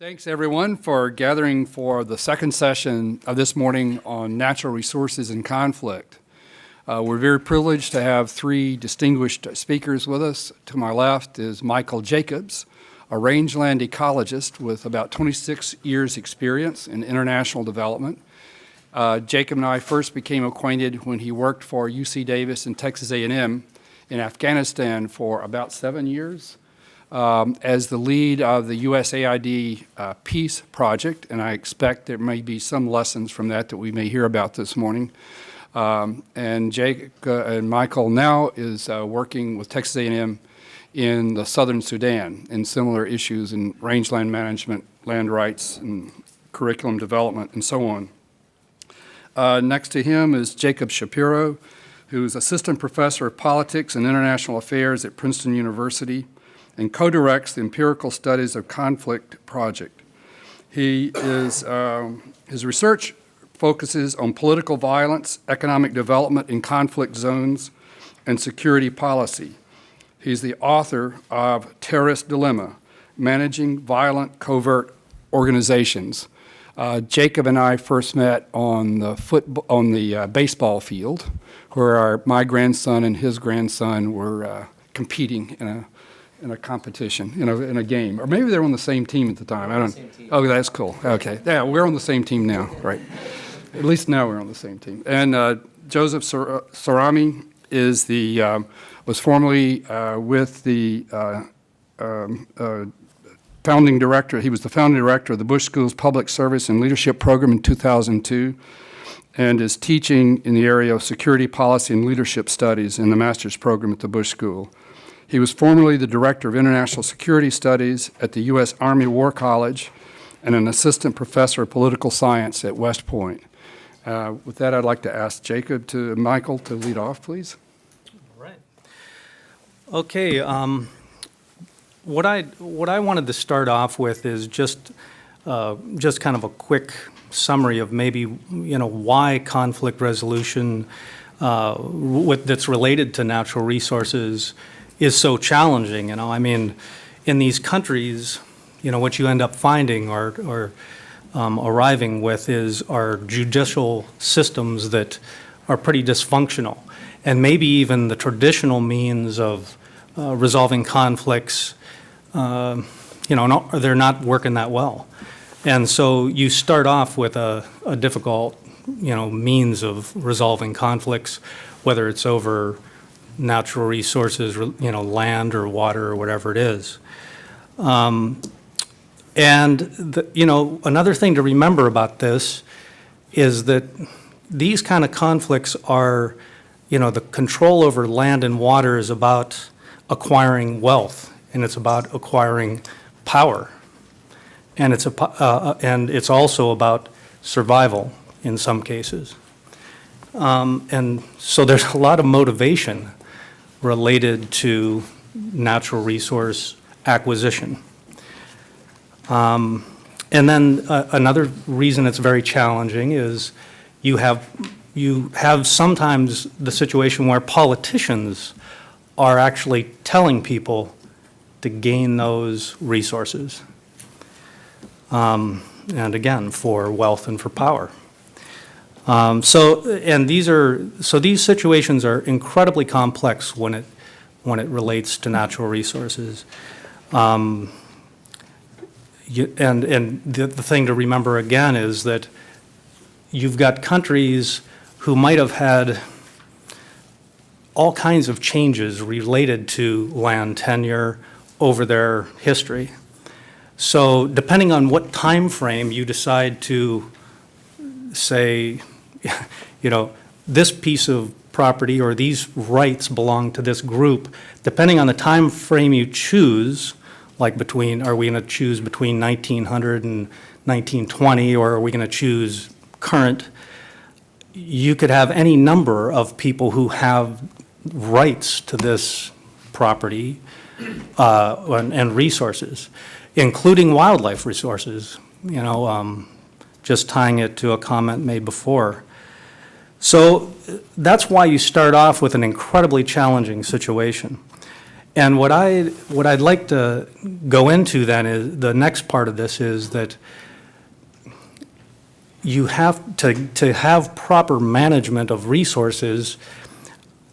Thanks, everyone, for gathering for the second session of this morning on natural resources and conflict. We're very privileged to have three distinguished speakers with us. To my left is Michael Jacobs, a rangeland ecologist with about 26 years' experience in international development. Jacob and I first became acquainted when he worked for UC Davis and Texas A&M in Afghanistan for about 7 years. As the lead of the USAID Peace Project, and I expect there may be some lessons from that we may hear about this morning. And Jake and Michael now is working with Texas A&M in the southern Sudan in similar issues in rangeland management, land rights, and curriculum development, and so on. Next to him is Jacob Shapiro, who is Assistant Professor of Politics and International Affairs at Princeton University, and co-directs the Empirical Studies of Conflict project. His research focuses on political violence, economic development in conflict zones, and security policy. He's the author of Terrorist Dilemma, Managing Violent Covert Organizations. Jacob and I first met on the baseball field, where my grandson and his grandson were competing in a competition, in a game. Or maybe they were on the same team at the time. I don't. Oh, that's cool. Okay. Yeah, we're on the same team now, right? At least now we're on the same team. And Joseph Sarami was formerly with the founding director. He was the founding director of the Bush School's Public Service and Leadership Program in 2002, and is teaching in the area of security policy and leadership studies in the master's program at the Bush School. He was formerly the Director of International Security Studies at the U.S. Army War College and an Assistant Professor of Political Science at West Point. With that, I'd like to ask Michael to lead off, please. All right. Okay. What I wanted to start off with is just kind of a quick summary of maybe why conflict resolution that's related to natural resources is so challenging. I mean, in these countries, what you end up finding or arriving with are judicial systems that are pretty dysfunctional, and maybe even the traditional means of resolving conflicts, they're not working that well. And so you start off with a difficult, means of resolving conflicts, whether it's over natural resources, land or water or whatever it is. And another thing to remember about this is that these kind of conflicts are, the control over land and water is about acquiring wealth, and it's about acquiring power, and it's also about survival in some cases. And so there's a lot of motivation related to natural resource acquisition. And then another reason it's very challenging is you have sometimes the situation where politicians are actually telling people to gain those resources. And again, for wealth and for power. These situations are incredibly complex when it relates to natural resources. The thing to remember again is that you've got countries who might have had all kinds of changes related to land tenure over their history. So depending on what time frame you decide to say, this piece of property or these rights belong to this group, depending on the time frame you choose, like are we going to choose between 1900 and 1920, or are we going to choose current, you could have any number of people who have rights to this property and resources, including wildlife resources, just tying it to a comment made before. So that's why you start off with an incredibly challenging situation. And what I'd like to go into then is, the next part of this is that you have to have proper management of resources.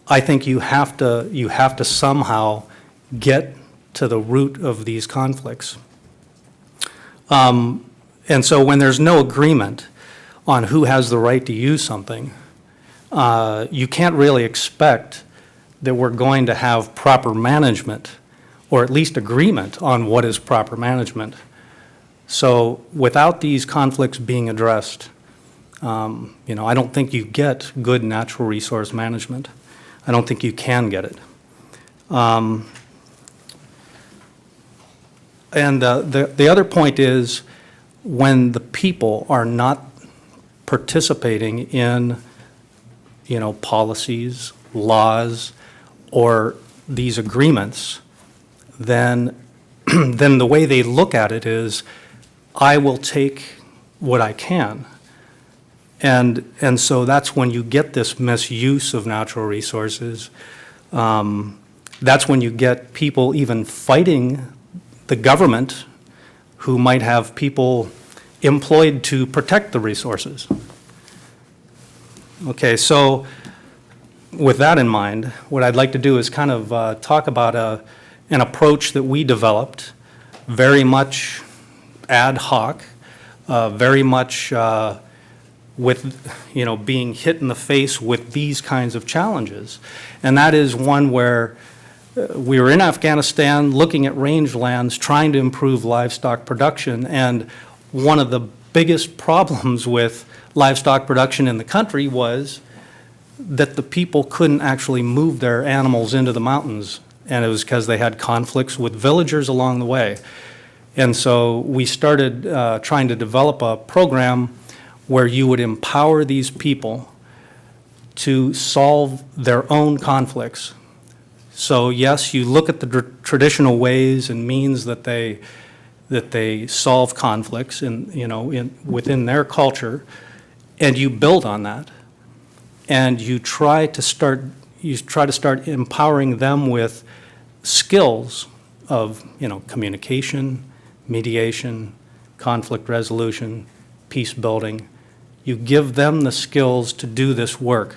I think you have to somehow get to the root of these conflicts. And so when there's no agreement on who has the right to use something, you can't really expect that we're going to have proper management, or at least agreement on what is proper management. So without these conflicts being addressed, I don't think you get good natural resource management. I don't think you can get it. And the other point is, when the people are not participating in, policies, laws, or these agreements, then the way they look at it is, I will take what I can. And so that's when you get this misuse of natural resources. That's when you get people even fighting the government, who might have people employed to protect the resources. Okay, so with that in mind, what I'd like to do is kind of talk about an approach that we developed, very much ad hoc, very much with, being hit in the face with these kinds of challenges. And that is one where we were in Afghanistan looking at rangelands, trying to improve livestock production, and one of the biggest problems with livestock production in the country was that the people couldn't actually move their animals into the mountains, and it was because they had conflicts with villagers along the way. And so we started trying to develop a program where you would empower these people to solve their own conflicts. So yes, you look at the traditional ways and means that they solve conflicts within their culture, and you build on that, and you try to start empowering them with skills of communication, mediation, conflict resolution, peace building. You give them the skills to do this work,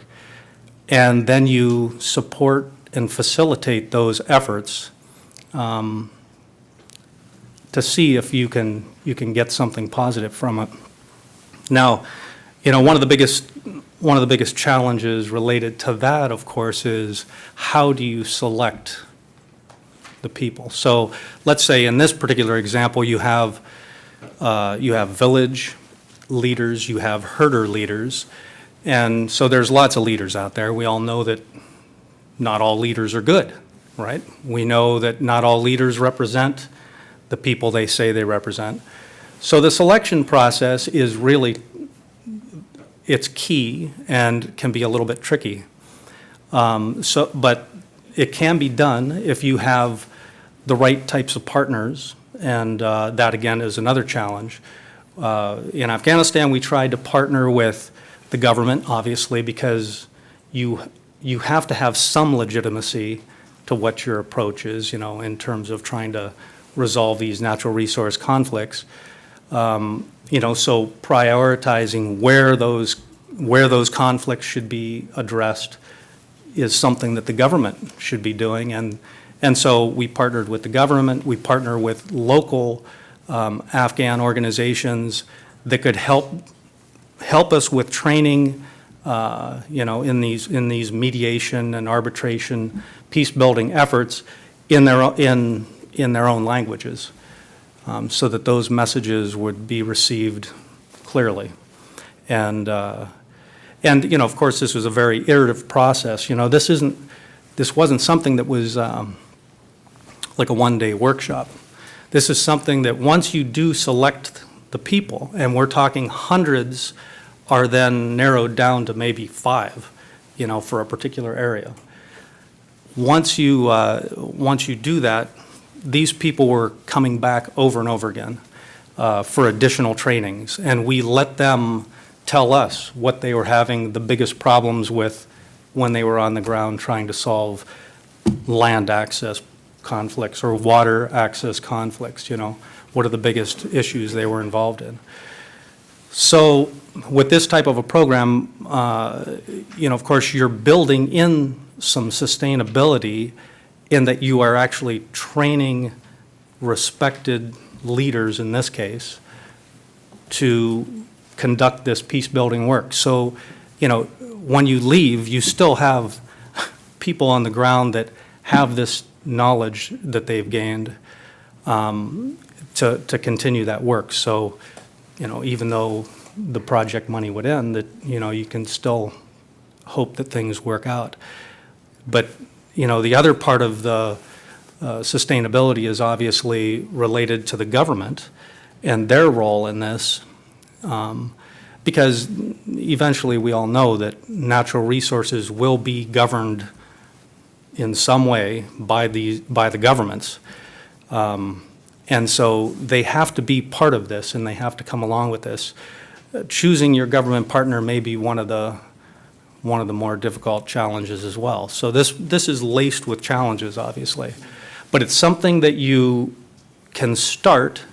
and then you support and facilitate those efforts to see if you can get something positive from it. Now, one of the biggest challenges related to that, of course, is how do you select the people? So let's say in this particular example, you have village leaders, you have herder leaders, and so there's lots of leaders out there. We all know that not all leaders are good, right? We know that not all leaders represent the people they say they represent. So the selection process is really, it's key and can be a little bit tricky. But it can be done if you have the right types of partners, and that again is another challenge. In Afghanistan, we tried to partner with the government, obviously, because you have to have some legitimacy to what your approach is, in terms of trying to resolve these natural resource conflicts. So prioritizing where those conflicts should be addressed is something that the government should be doing. And so we partnered with the government. We partner with local Afghan organizations that could help us with training, in these mediation and arbitration, peace building efforts in their own languages, so that those messages would be received clearly. And of course, this was a very iterative process. This wasn't something that was like a one-day workshop. This is something that once you do select the people, and we're talking hundreds, are then narrowed down to maybe 5, for a particular area. Once you do that, these people were coming back over and over again for additional trainings, and we let them tell us what they were having the biggest problems with when they were on the ground trying to solve land access conflicts or water access conflicts, what are the biggest issues they were involved in. So with this type of a program, of course, you're building in some sustainability in that you are actually training respected leaders, in this case, to conduct this peace-building work. So, when you leave, you still have people on the ground that have this knowledge that they've gained to continue that work. So, even though the project money would end, that, you can still hope that things work out. But, the other part of the sustainability is obviously related to the government and their role in this, because eventually we all know that natural resources will be governed in some way by the governments. And so they have to be part of this, and they have to come along with this. Choosing your government partner may be one of the more difficult challenges as well. So this is laced with challenges, obviously. But it's something that you can start,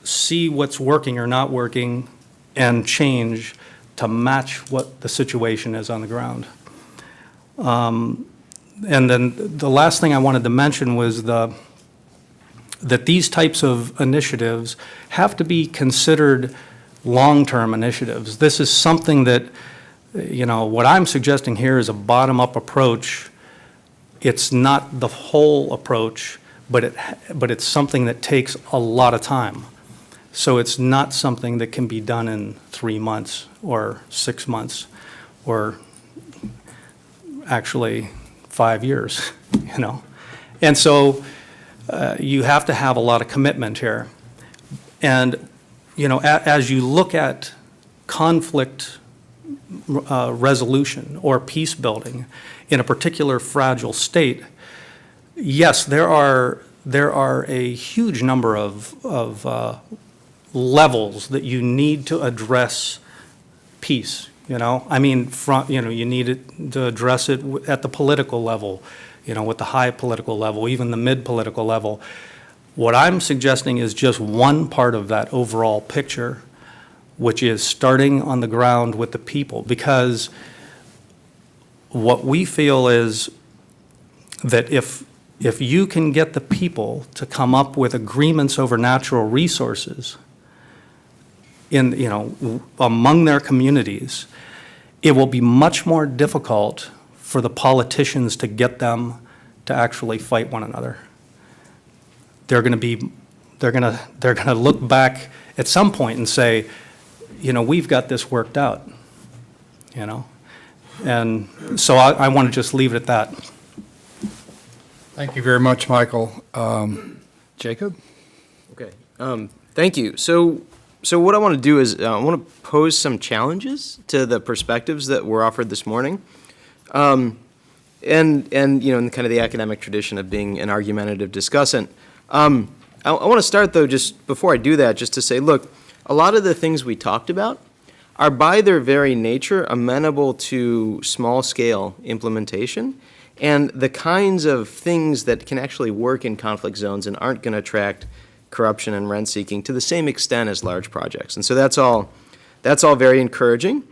see what's working or not working, and change to match what the situation is on the ground. And then the last thing I wanted to mention was that these types of initiatives have to be considered long-term initiatives. This is something that, what I'm suggesting here is a bottom-up approach. It's not the whole approach, but it's something that takes a lot of time. So it's not something that can be done in 3 months or 6 months or actually 5 years, And so you have to have a lot of commitment here. And, as you look at conflict resolution or peace building in a particular fragile state, yes, there are a huge number of levels that you need to address peace. I mean, you need to address it at the political level, with the high political level, even the mid-political level. What I'm suggesting is just one part of that overall picture, which is starting on the ground with the people, because what we feel is that if you can get the people to come up with agreements over natural resources among their communities, it will be much more difficult for the politicians to get them to actually fight one another. They're going to look back at some point and say, we've got this worked out, And so I want to just leave it at that. Thank you very much, Michael. Jacob? Okay, thank you. So what I want to do is I want to pose some challenges to the perspectives that were offered this morning. And in kind of the academic tradition of being an argumentative discussant. I want to start, though, just before I do that, just to say, look, a lot of the things we talked about are by their very nature amenable to small-scale implementation and the kinds of things that can actually work in conflict zones and aren't going to attract corruption and rent-seeking to the same extent as large projects. And so that's all very encouraging.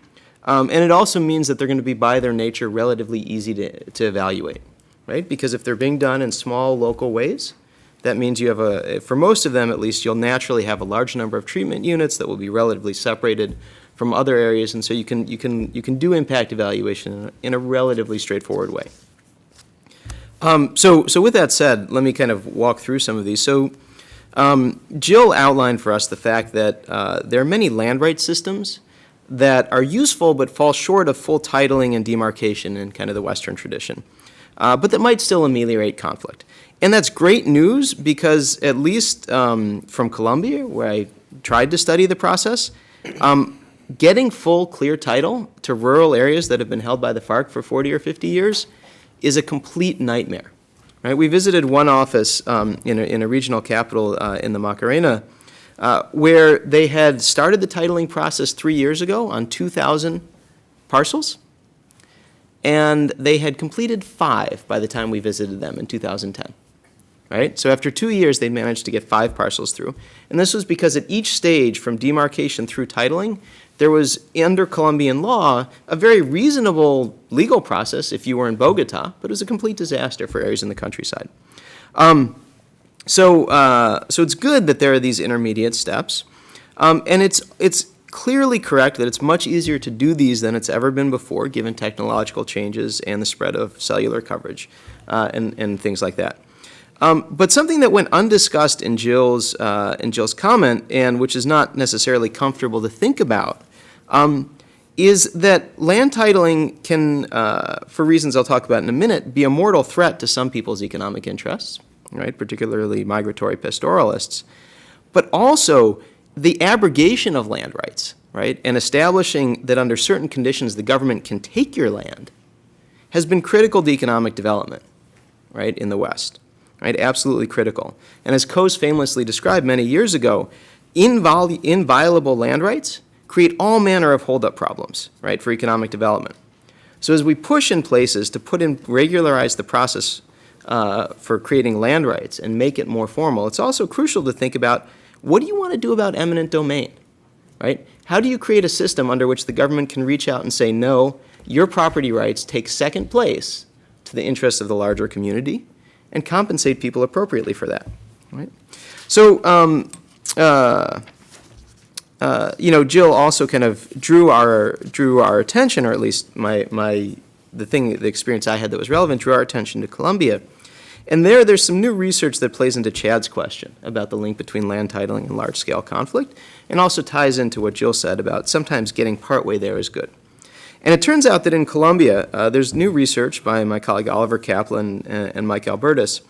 And it also means that they're going to be, by their nature, relatively easy to evaluate, right? Because if they're being done in small, local ways, that means you have for most of them at least, you'll naturally have a large number of treatment units that will be relatively separated from other areas, and so you can do impact evaluation in a relatively straightforward way. So with that said, let me kind of walk through some of these. So Jill outlined for us the fact that there are many land rights systems that are useful but fall short of full titling and demarcation in kind of the Western tradition, but that might still ameliorate conflict. And that's great news because at least from Colombia, where I tried to study the process, getting full clear title to rural areas that have been held by the FARC for 40 or 50 years is a complete nightmare. Right? We visited one office in a regional capital in the Macarena where they had started the titling process 3 years ago on 2,000 parcels. and they had completed 5 by the time we visited them in 2010. Right? So after 2 years, they managed to get 5 parcels through. And this was because at each stage, from demarcation through titling, there was, under Colombian law, a very reasonable legal process if you were in Bogota, but it was a complete disaster for areas in the countryside. So it's good that there are these intermediate steps. And it's clearly correct that it's much easier to do these than it's ever been before, given technological changes and the spread of cellular coverage and things like that. But something that went undiscussed in Jill's comment, and which is not necessarily comfortable to think about, is that land titling can, for reasons I'll talk about in a minute, be a mortal threat to some people's economic interests, right? Particularly migratory pastoralists, but also the abrogation of land rights, right, and establishing that under certain conditions the government can take your land has been critical to economic development, right, in the West, right, absolutely critical. And as Coase famously described many years ago, inviolable land rights create all manner of holdup problems, right, for economic development. So as we push in places to regularize the process for creating land rights and make it more formal, it's also crucial to think about, what do you want to do about eminent domain, right? How do you create a system under which the government can reach out and say, no, your property rights take second place to the interests of the larger community, and compensate people appropriately for that, right? So, Jill also kind of drew our attention, or at least the experience I had that was relevant, drew our attention to Colombia. And there's some new research that plays into Chad's question about the link between land titling and large-scale conflict, and also ties into what Jill said about sometimes getting partway there is good. And it turns out that in Colombia, there's new research by my colleague Oliver Kaplan and Mike Albertus,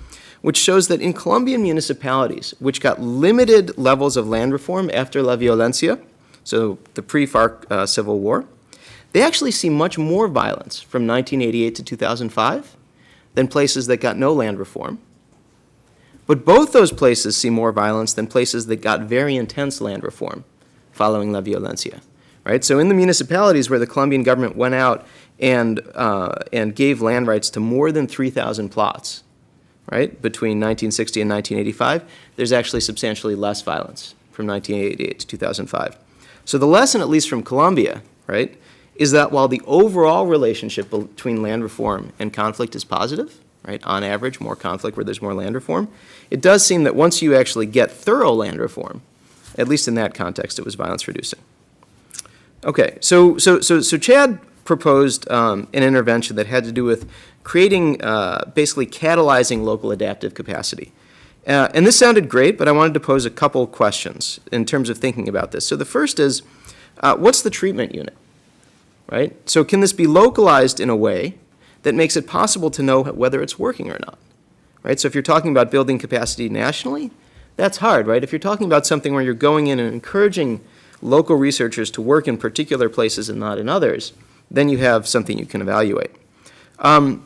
which shows that in Colombian municipalities, which got limited levels of land reform after La Violencia, so the pre-FARC civil war, they actually see much more violence from 1988 to 2005 than places that got no land reform. But both those places see more violence than places that got very intense land reform following La Violencia, right? So in the municipalities where the Colombian government went out and gave land rights to more than 3,000 plots, right, between 1960 and 1985, there's actually substantially less violence from 1988 to 2005. So the lesson, at least from Colombia, right, is that while the overall relationship between land reform and conflict is positive, right, on average, more conflict where there's more land reform, it does seem that once you actually get thorough land reform, at least in that context, it was violence reducing. Okay, so Chad proposed an intervention that had to do with creating, basically catalyzing local adaptive capacity. And this sounded great, but I wanted to pose a couple questions in terms of thinking about this. So the first is, what's the treatment unit? Right? So can this be localized in a way that makes it possible to know whether it's working or not? Right? So if you're talking about building capacity nationally, that's hard, right? If you're talking about something where you're going in and encouraging local researchers to work in particular places and not in others, then you have something you can evaluate. The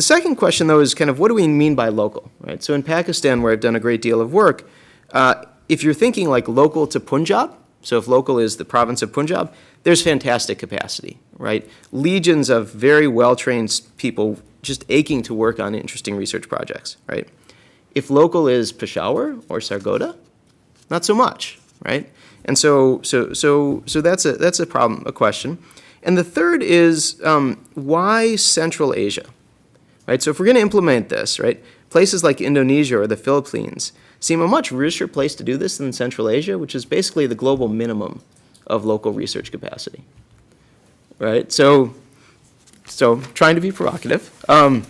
second question, though, is kind of what do we mean by local, right? So in Pakistan, where I've done a great deal of work, if you're thinking like local to Punjab, so if local is the province of Punjab, there's fantastic capacity, right? Legions of very well-trained people just aching to work on interesting research projects, right? If local is Peshawar or Sargodha, not so much, right? And so that's a problem, a question. And the third is why Central Asia, right? So if we're going to implement this, right, places like Indonesia or the Philippines seem a much richer place to do this than Central Asia, which is basically the global minimum of local research capacity, right? So trying to be provocative, but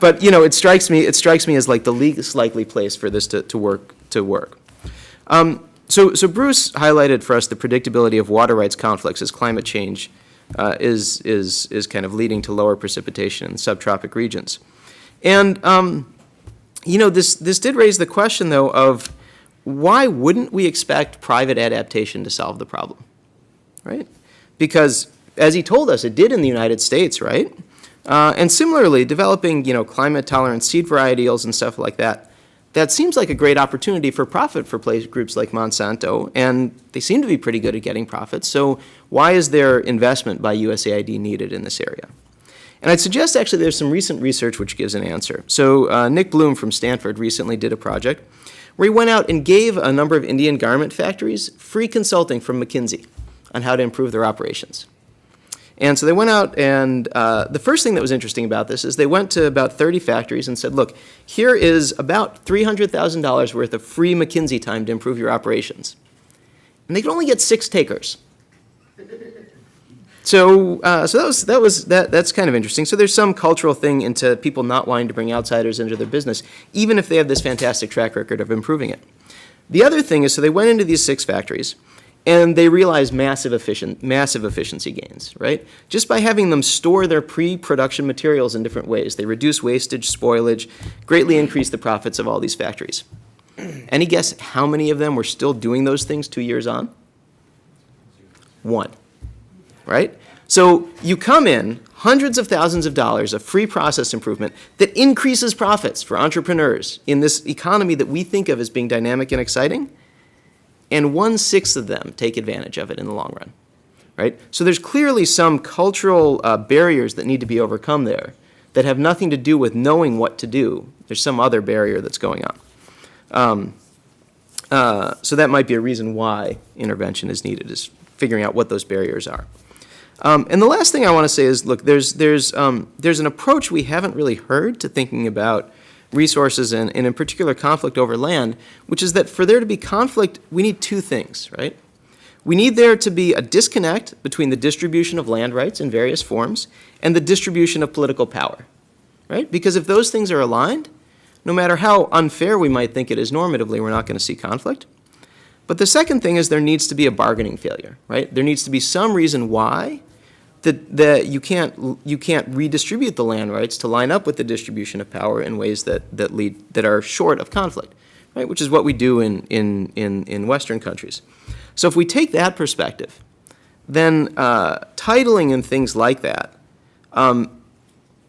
it strikes me as like the least likely place for this to work. So Bruce highlighted for us the predictability of water rights conflicts as climate change is kind of leading to lower precipitation in subtropic regions, and this did raise the question though of why wouldn't we expect private adaptation to solve the problem, right? Because as he told us, it did in the United States, right? And similarly, developing climate tolerant seed varieties and stuff like that, that seems like a great opportunity for profit for groups like Monsanto, and they seem to be pretty good at getting profits. So why is there investment by USAID needed in this area? And I'd suggest actually there's some recent research which gives an answer. So Nick Bloom from Stanford recently did a project where he went out and gave a number of Indian garment factories free consulting from McKinsey on how to improve their operations. And so they went out, and the first thing that was interesting about this is they went to about 30 factories and said, look, here is about $300,000 worth of free McKinsey time to improve your operations. And they could only get 6 takers. So that's kind of interesting. So there's some cultural thing into people not wanting to bring outsiders into their business, even if they have this fantastic track record of improving it. The other thing is, so they went into these 6 factories, and they realized massive efficiency gains, right? Just by having them store their pre-production materials in different ways. They reduce wastage, spoilage, greatly increase the profits of all these factories. Any guess how many of them were still doing those things 2 years on? 1. Right? So you come in, hundreds of thousands of dollars of free process improvement that increases profits for entrepreneurs in this economy that we think of as being dynamic and exciting, and 1/6 of them take advantage of it in the long run. Right? So there's clearly some cultural barriers that need to be overcome there that have nothing to do with knowing what to do. There's some other barrier that's going on. So that might be a reason why intervention is needed, is figuring out what those barriers are. And the last thing I want to say is, look, there's an approach we haven't really heard to thinking about resources and in particular conflict over land, which is that for there to be conflict, we need 2 things, right? We need there to be a disconnect between the distribution of land rights in various forms and the distribution of political power, right? Because if those things are aligned, no matter how unfair we might think it is normatively, we're not going to see conflict. But the second thing is there needs to be a bargaining failure, right? There needs to be some reason why that you can't redistribute the land rights to line up with the distribution of power in ways that are short of conflict, right? Which is what we do in Western countries. So if we take that perspective, then titling and things like that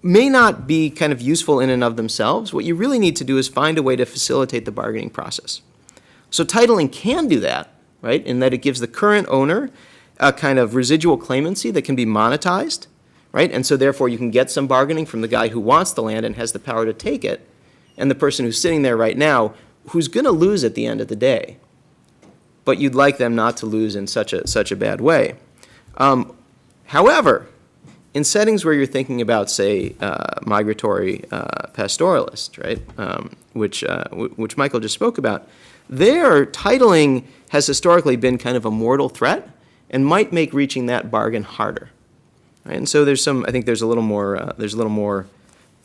may not be kind of useful in and of themselves. What you really need to do is find a way to facilitate the bargaining process. So titling can do that, right, in that it gives the current owner a kind of residual claimancy that can be monetized, right? And so therefore you can get some bargaining from the guy who wants the land and has the power to take it, and the person who's sitting there right now who's going to lose at the end of the day. But you'd like them not to lose in such a bad way. However, in settings where you're thinking about, say, migratory pastoralists, right, which Michael just spoke about, there titling has historically been kind of a mortal threat and might make reaching that bargain harder. Right? And so I think there's a little more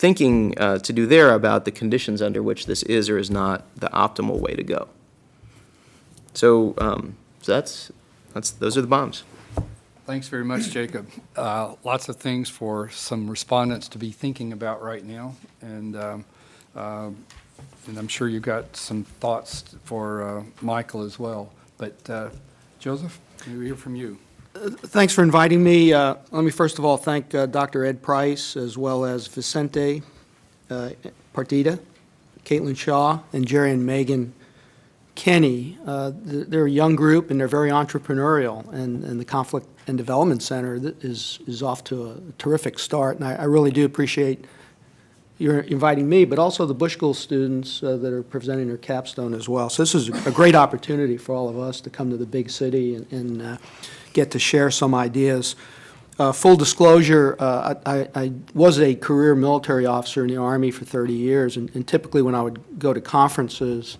thinking to do there about the conditions under which this is or is not the optimal way to go. So those are the bombs. Thanks very much, Jacob. Lots of things for some respondents to be thinking about right now, and I'm sure you've got some thoughts for Michael as well. But Joseph, can we hear from you? Thanks for inviting me. Let me first of all thank Dr. Ed Price, as well as Vicente Partida, Caitlin Shaw, and Jerry and Megan Kenny. They're a young group, and they're very entrepreneurial, and the Conflict and Development Center is off to a terrific start, and I really do appreciate your inviting me, but also the Bush School students that are presenting their capstone as well. So this is a great opportunity for all of us to come to the big city and get to share some ideas. Full disclosure, I was a career military officer in the Army for 30 years, and typically when I would go to conferences,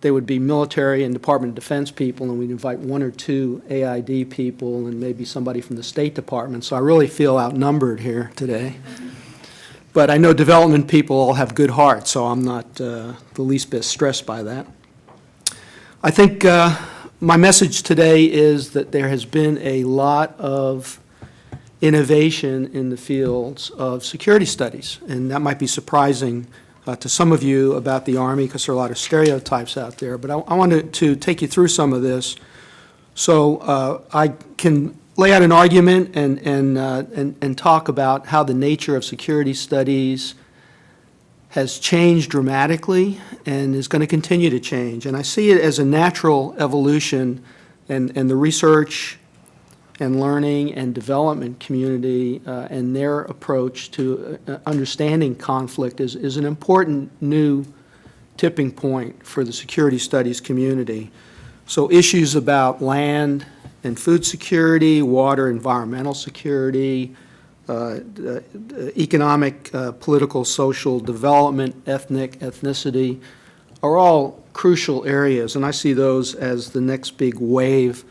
they would be military and Department of Defense people, and we'd invite 1 or 2 AID people and maybe somebody from the State Department. So I really feel outnumbered here today. But I know development people all have good hearts, so I'm not the least bit stressed by that. I think my message today is that there has been a lot of innovation in the fields of security studies, and that might be surprising to some of you about the Army because there are a lot of stereotypes out there. But I wanted to take you through some of this so I can lay out an argument and talk about how the nature of security studies has changed dramatically and is going to continue to change. And I see it as a natural evolution, and the research and learning and development community and their approach to understanding conflict is an important new tipping point for the security studies community. So issues about land and food security, water, environmental security, economic, political, social development, ethnicity, are all crucial areas, and I see those as the next big wave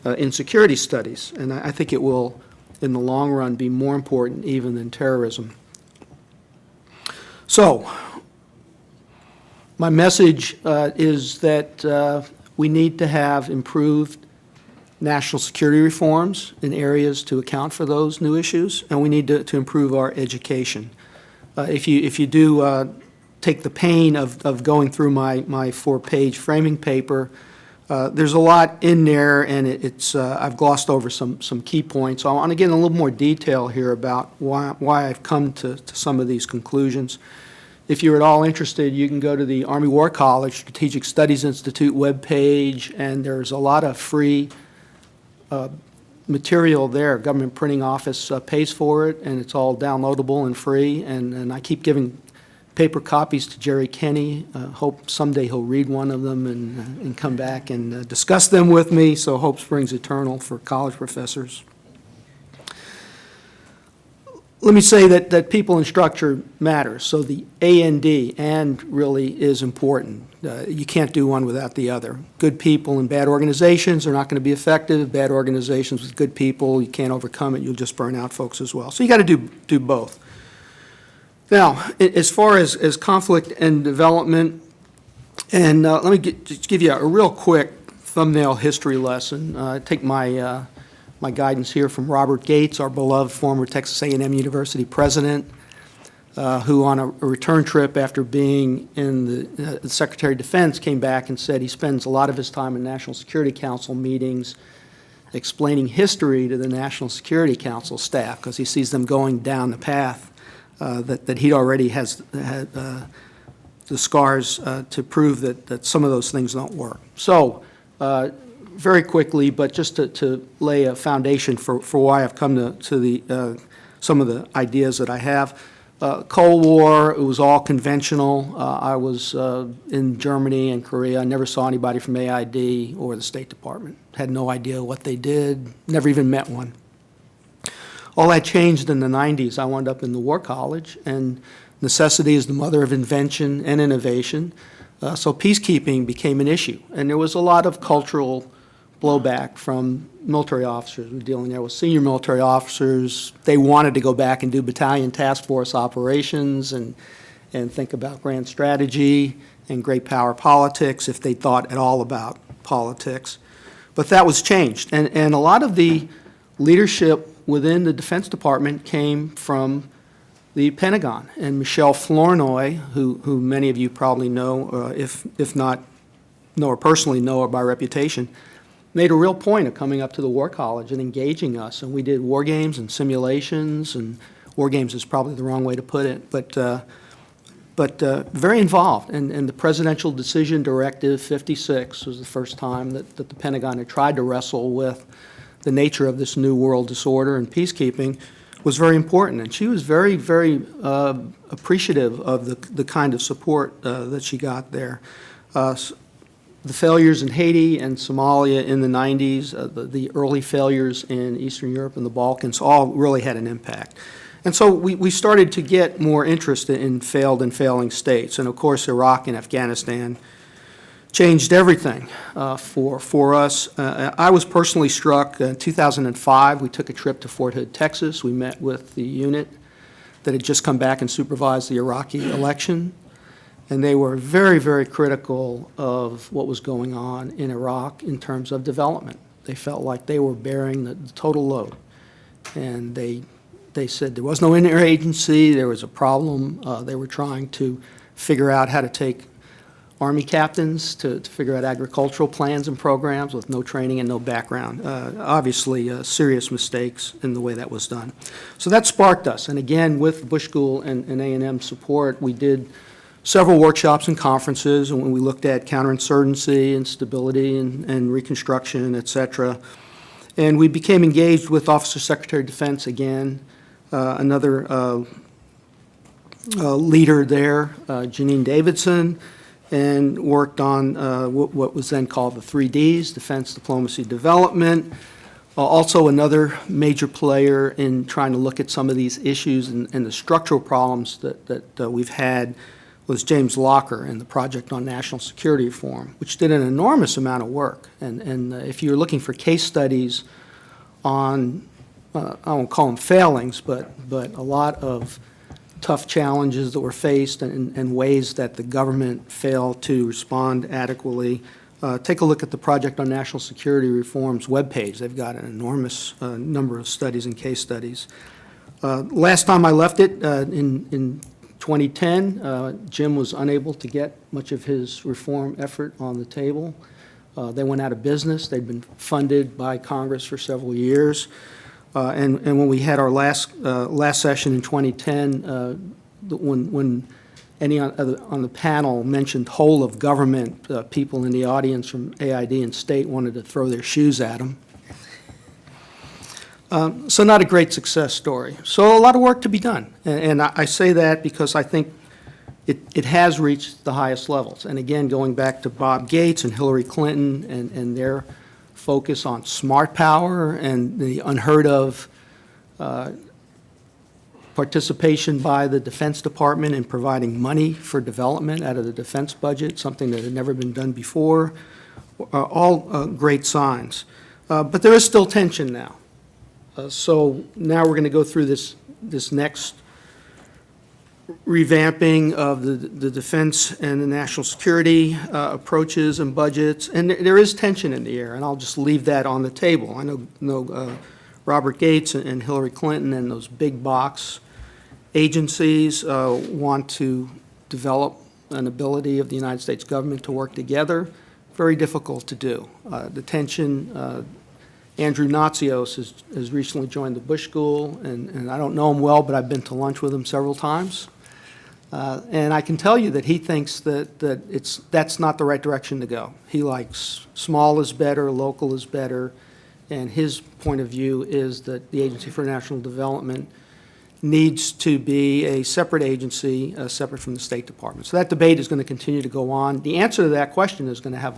in security studies, and I think it will, in the long run, be more important even than terrorism. So, my message is that we need to have improved national security reforms in areas to account for those new issues, and we need to improve our education. If you do take the pain of going through my 4-page framing paper, there's a lot in there, and I've glossed over some key points. So I want to get in a little more detail here about why I've come to some of these conclusions. If you're at all interested, you can go to the Army War College Strategic Studies Institute webpage, and there's a lot of free material there. Government Printing Office pays for it, and it's all downloadable and free, and I keep giving paper copies to Jerry Kenny. Hope someday he'll read one of them and come back and discuss them with me, so hope springs eternal for college professors. Let me say that people and structure matters, so the A&D, and really is important. You can't do one without the other. Good people and bad organizations are not going to be effective. Bad organizations with good people, you can't overcome it. You'll just burn out folks as well. So you got to do both. Now, as far as conflict and development, and let me just give you a real quick thumbnail history lesson. Take my guidance here from Robert Gates, our beloved former Texas A&M University president, who on a return trip after being in the Secretary of Defense came back and said he spends a lot of his time in National Security Council meetings explaining history to the National Security Council staff because he sees them going down the path that he already has had the scars to prove that some of those things don't work. So very quickly, but just to lay a foundation for why I've come to the some of the ideas that I have. Cold War, it was all conventional. I was in Germany and Korea. I never saw anybody from AID or the State Department. Had no idea what they did, never even met one. All that changed in the 90s. I wound up in the War College, and necessity is the mother of invention and innovation. So peacekeeping became an issue, and there was a lot of cultural blowback from military officers. We're dealing there with senior military officers. They wanted to go back and do battalion task force operations and think about grand strategy and great power politics if they thought at all about politics. But that was changed, and a lot of the leadership within the Defense Department came from the Pentagon. And Michelle Flournoy, who many of you probably know, if not know her personally, know her by reputation, made a real point of coming up to the War College and engaging us. And we did war games and simulations, and war games is probably the wrong way to put it, but very involved. And the Presidential Decision Directive 56 was the first time that the Pentagon had tried to wrestle with the nature of this new world disorder, and peacekeeping was very important. And she was very, very appreciative of the kind of support that she got there. The failures in Haiti and Somalia in the 90s, the early failures in Eastern Europe and the Balkans all really had an impact. And so we started to get more interest in failed and failing states. And of course, Iraq and Afghanistan changed everything for us. I was personally struck in 2005. We took a trip to Fort Hood, Texas. We met with the unit that had just come back and supervised the Iraqi election. And they were very, very critical of what was going on in Iraq in terms of development. They felt like they were bearing the total load. And they said there was no interagency, there was a problem. They were trying to figure out how to take Army captains to figure out agricultural plans and programs with no training and no background. Obviously, serious mistakes in the way that was done. So that sparked us. And again, with Bush School and A&M support, we did several workshops and conferences, and when we looked at counterinsurgency and stability and reconstruction, et cetera. And we became engaged with Office of Secretary of Defense again, another leader there, Janine Davidson, and worked on what was then called the 3Ds, Defense, Diplomacy, Development. Also another major player in trying to look at some of these issues and the structural problems that we've had was James Locker and the Project on National Security Reform, which did an enormous amount of work. And if you're looking for case studies on, I won't call them failings, but a lot of tough challenges that were faced and ways that the government failed to respond adequately, take a look at the Project on National Security Reform's webpage. They've got an enormous number of studies and case studies. Last time I left it in 2010, Jim was unable to get much of his reform effort on the table. They went out of business. They'd been funded by Congress for several years. And when we had our last session in 2010, when any on the panel mentioned whole of government, people in the audience from AID and state wanted to throw their shoes at them. So not a great success story. So a lot of work to be done. And I say that because I think it has reached the highest levels. And again, going back to Bob Gates and Hillary Clinton and their focus on smart power and the unheard of participation by the Defense Department in providing money for development out of the defense budget, something that had never been done before, all great signs. But there is still tension now. So now we're going to go through this next revamping of the defense and the national security approaches and budgets, and there is tension in the air, and I'll just leave that on the table. I know Robert Gates and Hillary Clinton and those big box agencies want to develop an ability of the United States government to work together. Very difficult to do. The tension, Andrew Natsios has recently joined the Bush School, and I don't know him well, but I've been to lunch with him several times. And I can tell you that he thinks that's not the right direction to go. He likes small is better, local is better, and his point of view is that the Agency for National Development needs to be a separate agency, separate from the State Department. So that debate is going to continue to go on. The answer to that question is going to have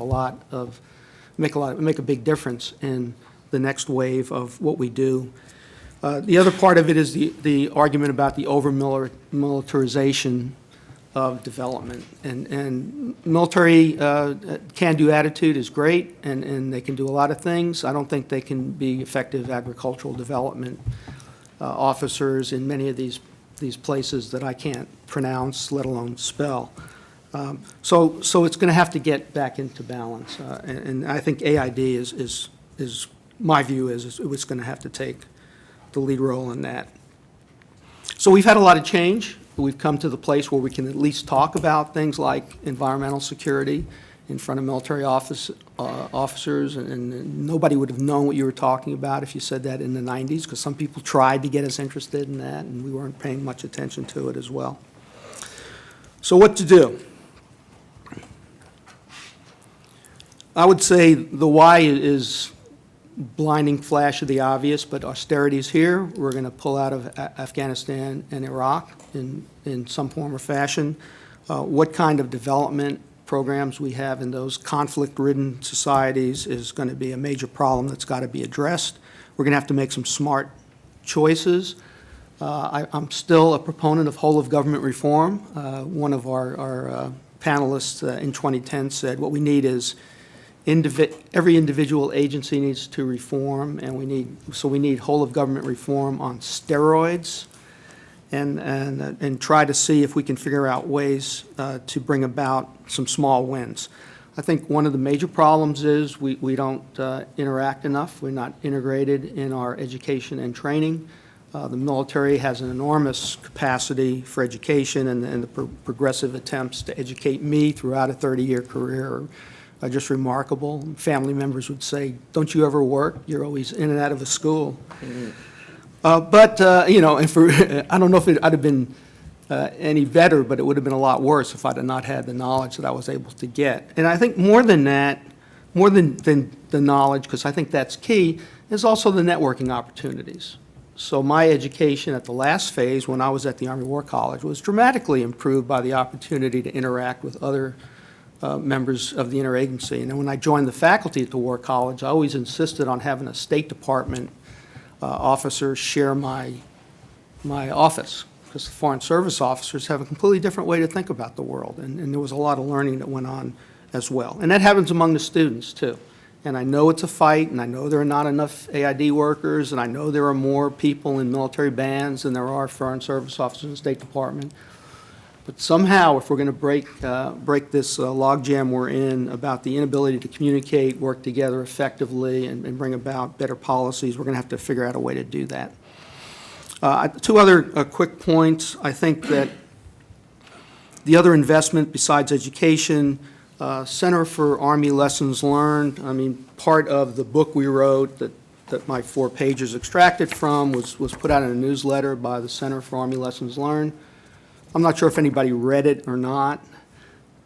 make a big difference in the next wave of what we do. The other part of it is the argument about the over-militarization of development. And military can-do attitude is great, and they can do a lot of things. I don't think they can be effective agricultural development officers in many of these places that I can't pronounce, let alone spell. So it's going to have to get back into balance. And I think AID is my view is it's going to have to take the lead role in that. So we've had a lot of change. We've come to the place where we can at least talk about things like environmental security in front of military officers, and nobody would have known what you were talking about if you said that in the 90s, because some people tried to get us interested in that, and we weren't paying much attention to it as well. So what to do? I would say the why is blinding flash of the obvious, but austerity is here. We're going to pull out of Afghanistan and Iraq in some form or fashion. What kind of development programs we have in those conflict-ridden societies is going to be a major problem that's got to be addressed. We're going to have to make some smart choices. I'm still a proponent of whole-of-government reform. One of our panelists in 2010 said what we need is every individual agency needs to reform, and we need whole-of-government reform on steroids, and try to see if we can figure out ways to bring about some small wins. I think one of the major problems is we don't interact enough. We're not integrated in our education and training. The military has an enormous capacity for education, and the progressive attempts to educate me throughout a 30-year career are just remarkable. Family members would say, "Don't you ever work? You're always in and out of a school." But, you know, I don't know if I'd have been any better, but it would have been a lot worse if I'd have not had the knowledge that I was able to get. And I think more than that, more than the knowledge, because I think that's key, is also the networking opportunities. So my education at the last phase, when I was at the Army War College, was dramatically improved by the opportunity to interact with other members of the interagency. And then when I joined the faculty at the War College, I always insisted on having a State Department officer share my office, because the Foreign Service officers have a completely different way to think about the world, and there was a lot of learning that went on as well. And that happens among the students, too. And I know it's a fight, and I know there are not enough AID workers, and I know there are more people in military bands than there are Foreign Service officers in the State Department. But somehow, if we're going to break this logjam we're in about the inability to communicate, work together effectively, and bring about better policies, we're going to have to figure out a way to do that. Two other quick points. I think that the other investment besides education, Center for Army Lessons Learned, I mean, part of the book we wrote that my 4 pages extracted from was put out in a newsletter by the Center for Army Lessons Learned. I'm not sure if anybody read it or not,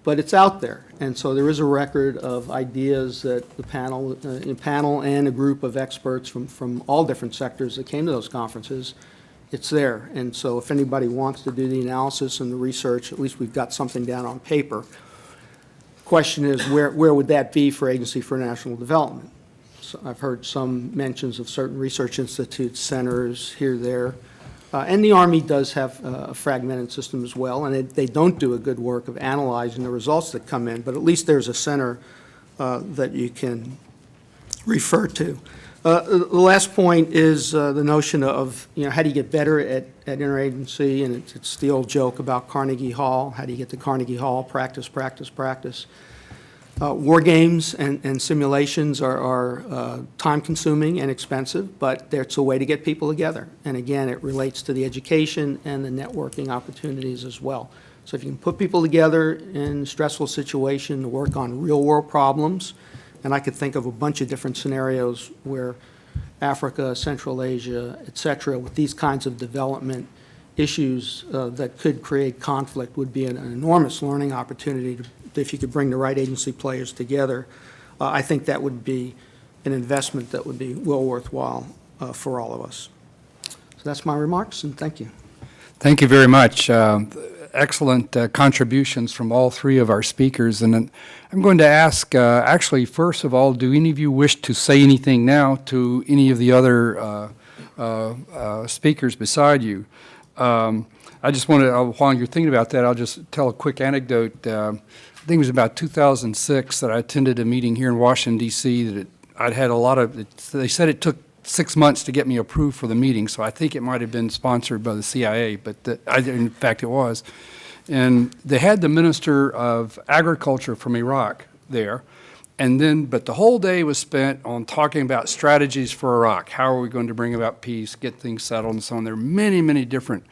but it's out there. And so there is a record of ideas that the panel and a group of experts from all different sectors that came to those conferences, it's there. And so if anybody wants to do the analysis and the research, at least we've got something down on paper. Question is, where would that be for Agency for International Development? So I've heard some mentions of certain research institutes, centers here, there. And the Army does have a fragmented system as well, and they don't do a good work of analyzing the results that come in, but at least there's a center that you can refer to. The last point is the notion of, you know, how do you get better at interagency, and it's the old joke about Carnegie Hall. How do you get to Carnegie Hall? Practice, practice, practice. War games and simulations are time-consuming and expensive, but it's a way to get people together. And again, it relates to the education and the networking opportunities as well. So if you can put people together in a stressful situation to work on real-world problems, and I could think of a bunch of different scenarios where Africa, Central Asia, et cetera, with these kinds of development issues that could create conflict would be an enormous learning opportunity if you could bring the right agency players together. I think that would be an investment that would be well worthwhile for all of us. So that's my remarks, and thank you. Thank you very much. Excellent contributions from all 3 of our speakers. And then I'm going to ask, actually, first of all, do any of you wish to say anything now to any of the other speakers beside you? I just want to, while you're thinking about that, I'll just tell a quick anecdote. I think it was about 2006 that I attended a meeting here in Washington, D.C. that I'd had a lot of, they said it took 6 months to get me approved for the meeting, so I think it might have been sponsored by the CIA, but in fact it was. And they had the Minister of Agriculture from Iraq there, but the whole day was spent on talking about strategies for Iraq. How are we going to bring about peace, get things settled, and so on. There are many, many different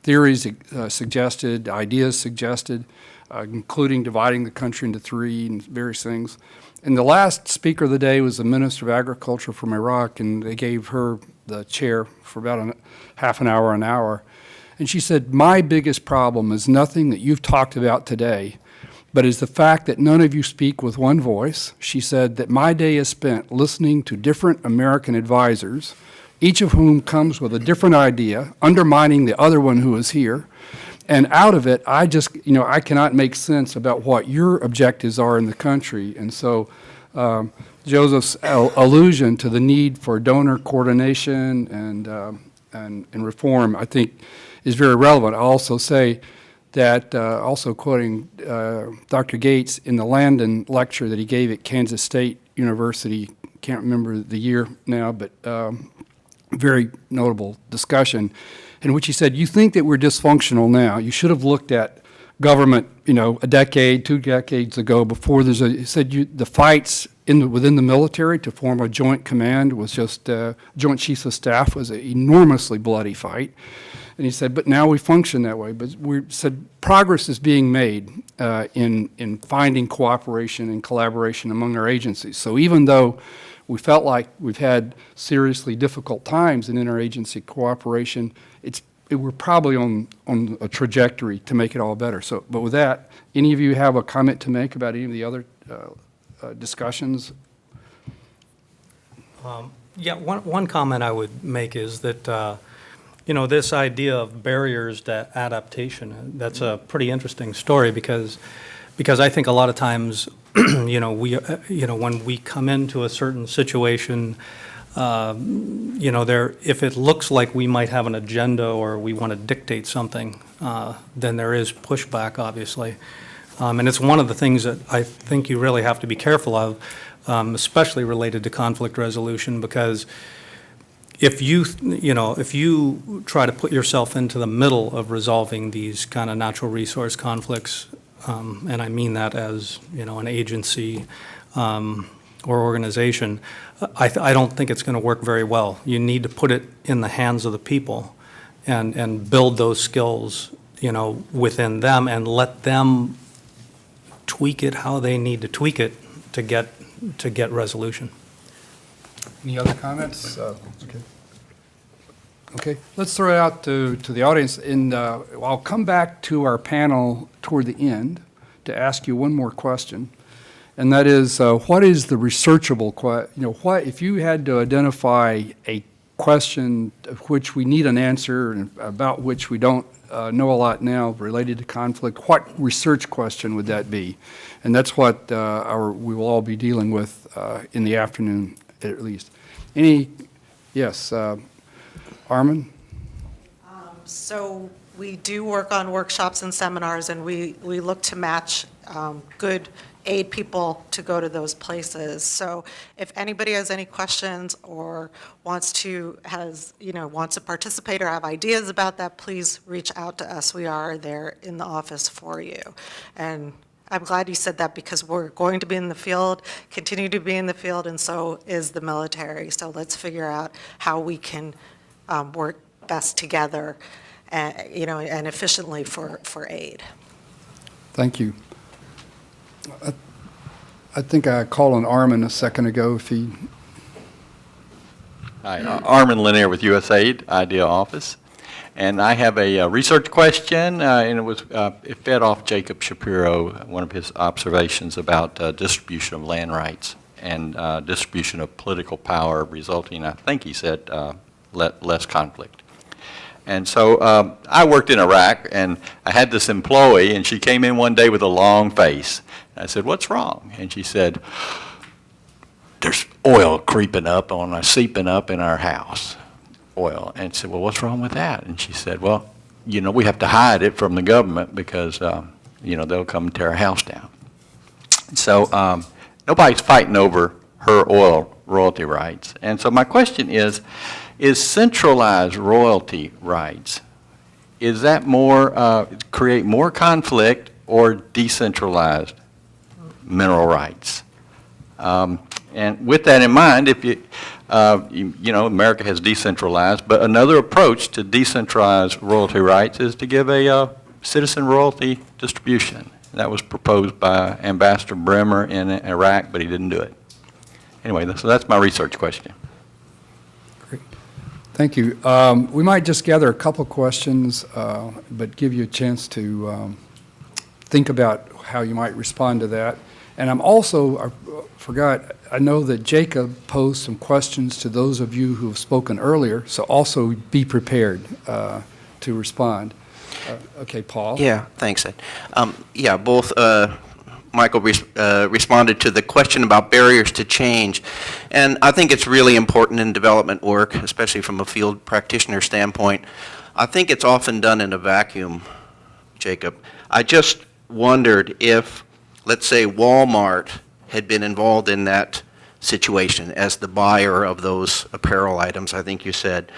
theories suggested, ideas suggested, including dividing the country into 3 and various things. And the last speaker of the day was the Minister of Agriculture from Iraq, and they gave her the chair for about half an hour. And she said, my biggest problem is nothing that you've talked about today, but is the fact that none of you speak with one voice. She said that my day is spent listening to different American advisors, each of whom comes with a different idea, undermining the other one who is here. And out of it, I just, I cannot make sense about what your objectives are in the country. And so Joseph's allusion to the need for donor coordination and reform, I think, is very relevant. I'll also say that, also quoting Dr. Gates in the Landon lecture that he gave at Kansas State University, can't remember the year now, but very notable discussion, in which he said, you think that we're dysfunctional now. You should have looked at government, a decade, 2 decades ago, before he said the fights within the military to form a joint command was just, Joint Chiefs of Staff was an enormously bloody fight. And he said, but now we function that way. But we said progress is being made in finding cooperation and collaboration among our agencies. So even though we felt like we've had seriously difficult times in interagency cooperation, we're probably on a trajectory to make it all better. So, but with that, any of you have a comment to make about any of the other discussions? Yeah, one comment I would make is that, this idea of barriers to adaptation, that's a pretty interesting story because I think a lot of times, when we come into a certain situation, if it looks like we might have an agenda or we want to dictate something, then there is pushback, obviously. And it's one of the things that I think you really have to be careful of, especially related to conflict resolution, because if you try to put yourself into the middle of resolving these kind of natural resource conflicts, and I mean that as, an agency or organization, I don't think it's going to work very well. You need to put it in the hands of the people and build those skills, within them and let them tweak it how they need to tweak it to get resolution. Any other comments? Okay. Okay, let's throw it out to the audience, and I'll come back to our panel toward the end to ask you one more question, and that is, what is the researchable what if you had to identify a question of which we need an answer and about which we don't know a lot now related to conflict, what research question would that be? And that's what we will all be dealing with in the afternoon, at least. Yes, Armin? So we do work on workshops and seminars, and we look to match good aid people to go to those places. So if anybody has any questions or wants to participate or have ideas about that, please reach out to us. We are there in the office for you. And I'm glad you said that because we're going to be in the field, continue to be in the field, and so is the military. So let's figure out how we can work best together, and efficiently for aid. Thank you. I think I called on Armin a second ago if he... Hi, Armin Lanier with USAID, IDEA office. And I have a research question, and it fed off Jacob Shapiro, one of his observations about distribution of land rights and distribution of political power resulting, I think he said, less conflict. And so I worked in Iraq, and I had this employee, and she came in one day with a long face. I said, "What's wrong?" And she said, "There's oil seeping up in our house." Oil. And I said, "Well, what's wrong with that?" And she said, "Well, we have to hide it from the government because, they'll come and tear our house down." So nobody's fighting over her oil royalty rights. And so my question is centralized royalty rights, is that create more conflict or decentralized mineral rights? And with that in mind, if America has decentralized, but another approach to decentralized royalty rights is to give a citizen royalty distribution. That was proposed by Ambassador Bremer in Iraq, but he didn't do it. Anyway, so that's my research question. Great. Thank you. We might just gather a couple questions, but give you a chance to think about how you might respond to that. And I know that Jacob posed some questions to those of you who have spoken earlier, so also be prepared to respond. Okay, Paul? Yeah, thanks, Ed. Both Michael responded to the question about barriers to change, and I think it's really important in development work, especially from a field practitioner standpoint. I think it's often done in a vacuum, Jacob. I just wondered if, let's say, Walmart had been involved in that situation as the buyer of those apparel items, I think you said.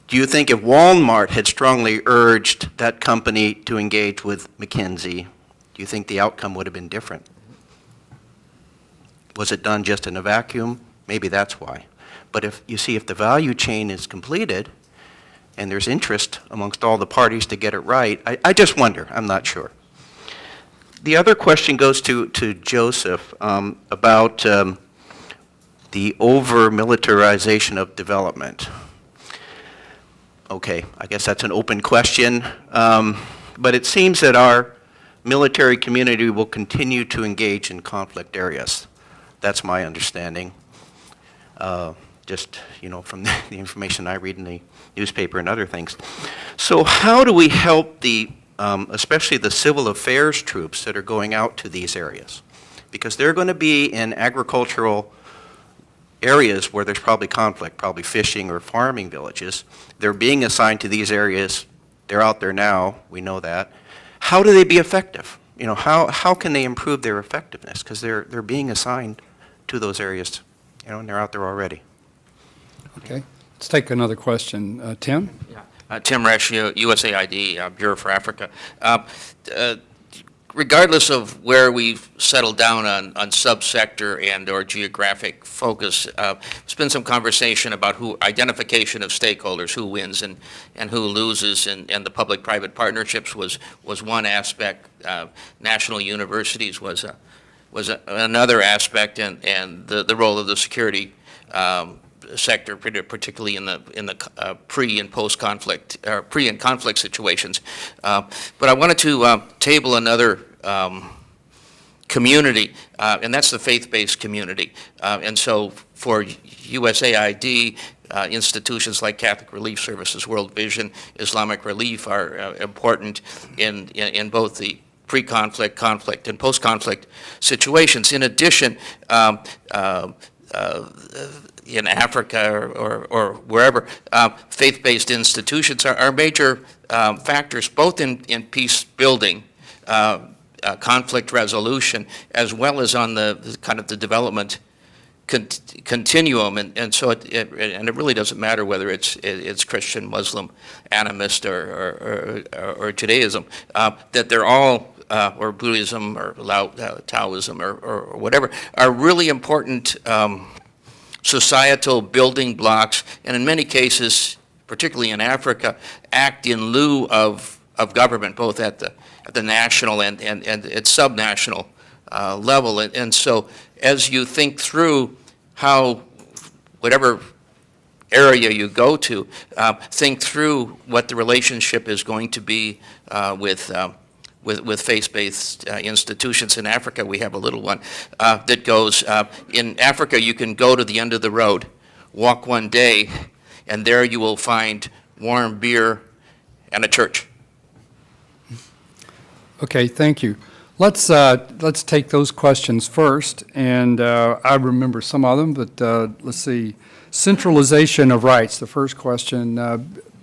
do you think if Walmart had strongly urged that company to engage with McKinsey, do you think the outcome would have been different? Was it done just in a vacuum? Maybe that's why. But if the value chain is completed and there's interest amongst all the parties to get it right, I just wonder, I'm not sure. The other question goes to Joseph about the over-militarization of development. Okay, I guess that's an open question, but it seems that our military community will continue to engage in conflict areas. That's my understanding. Just, from the information I read in the newspaper and other things. So how do we help especially the civil affairs troops that are going out to these areas? Because they're going to be in agricultural areas where there's probably conflict, probably fishing or farming villages. They're being assigned to these areas. They're out there now, we know that. How do they be effective? How can they improve their effectiveness? Because they're being assigned to those areas, and they're out there already. Okay, let's take another question. Tim? Tim Rashio, USAID, Bureau for Africa. Regardless of where we've settled down on subsector and or geographic focus, there's been some conversation about identification of stakeholders, who wins and who loses, and the public-private partnerships was one aspect. National universities was another aspect, and the role of the security sector, particularly in the pre and post conflict, or pre and conflict situations. But I wanted to table another community, and that's the faith-based community. And so for USAID, institutions like Catholic Relief Services, World Vision, Islamic Relief are important in both the pre-conflict, conflict, and post-conflict situations. In addition, in Africa or wherever, faith-based institutions are major factors, both in peace building, conflict resolution, as well as on the kind of the development continuum. And so it really doesn't matter whether it's Christian, Muslim, animist, or Judaism, that they're all, or Buddhism or Taoism or whatever, are really important societal building blocks, and in many cases, particularly in Africa, act in lieu of government, both at the national and at subnational level. And so as you think through how, whatever area you go to, think through what the relationship is going to be with faith-based institutions. In Africa, we have a little one that goes, in Africa, you can go to the end of the road, walk one day, and there you will find warm beer and a church. Okay, thank you. Let's take those questions first, and I remember some of them, but let's see. Centralization of rights, the first question.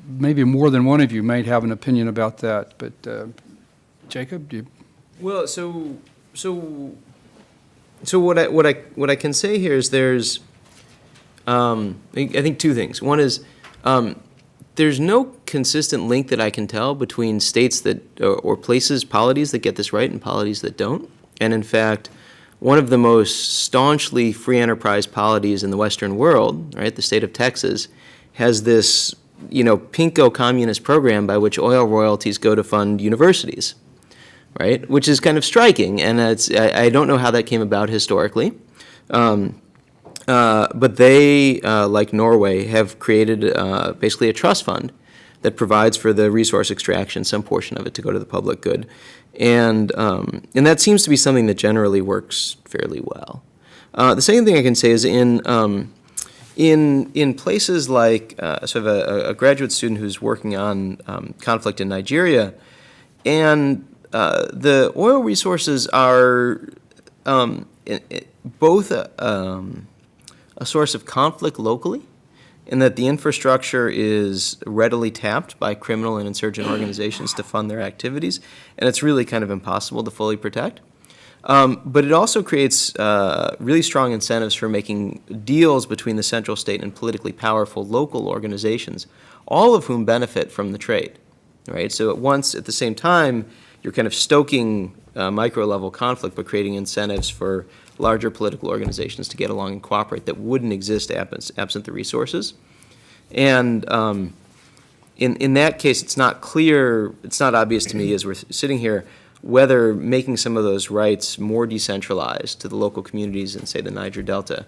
Maybe more than one of you may have an opinion about that, but Jacob, do you? Well, so what I can say here is there's I think two things. One is there's no consistent link that I can tell between states that or places, polities that get this right and polities that don't. And in fact, one of the most staunchly free enterprise polities in the Western world, right, the state of Texas, has this pinko communist program by which oil royalties go to fund universities. Right, which is kind of striking, and I don't know how that came about historically, but they, like Norway, have created basically a trust fund that provides for the resource extraction, some portion of it to go to the public good, and that seems to be something that generally works fairly well. The second thing I can say is in places like sort of a graduate student who's working on conflict in Nigeria, and the oil resources are both a source of conflict locally, in that the infrastructure is readily tapped by criminal and insurgent organizations to fund their activities, and it's really kind of impossible to fully protect. But it also creates really strong incentives for making deals between the central state and politically powerful local organizations all of whom benefit from the trade, right? So at the same time, you're kind of stoking micro-level conflict by creating incentives for larger political organizations to get along and cooperate that wouldn't exist absent the resources. And in that case, it's not clear, it's not obvious to me as we're sitting here whether making some of those rights more decentralized to the local communities in, say, the Niger Delta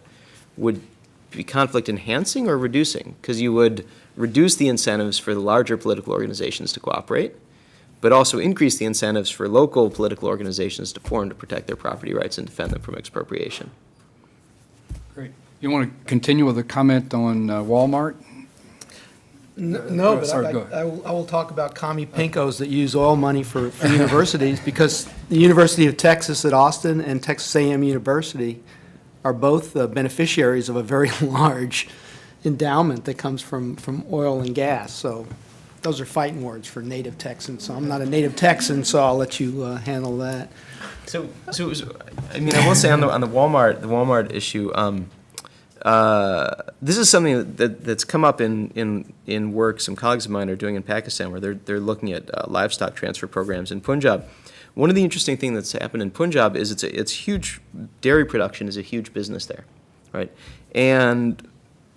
would be conflict enhancing or reducing, because you would reduce the incentives for the larger political organizations to cooperate, but also increase the incentives for local political organizations to form to protect their property rights and defend them from expropriation. Great. You want to continue with a comment on Walmart? No, but Sorry, go ahead. I will talk about commie pinkos that use oil money for universities, because the University of Texas at Austin and Texas A&M University are both beneficiaries of a very large endowment that comes from oil and gas. So those are fighting words for native Texans. So I'm not a native Texan, so I'll let you handle that. So I mean, I will say on the Walmart issue, this is something that's come up in work some colleagues of mine are doing in Pakistan, where they're looking at livestock transfer programs in Punjab. One of the interesting things that's happened in Punjab is it's huge. Dairy production is a huge business there, right? And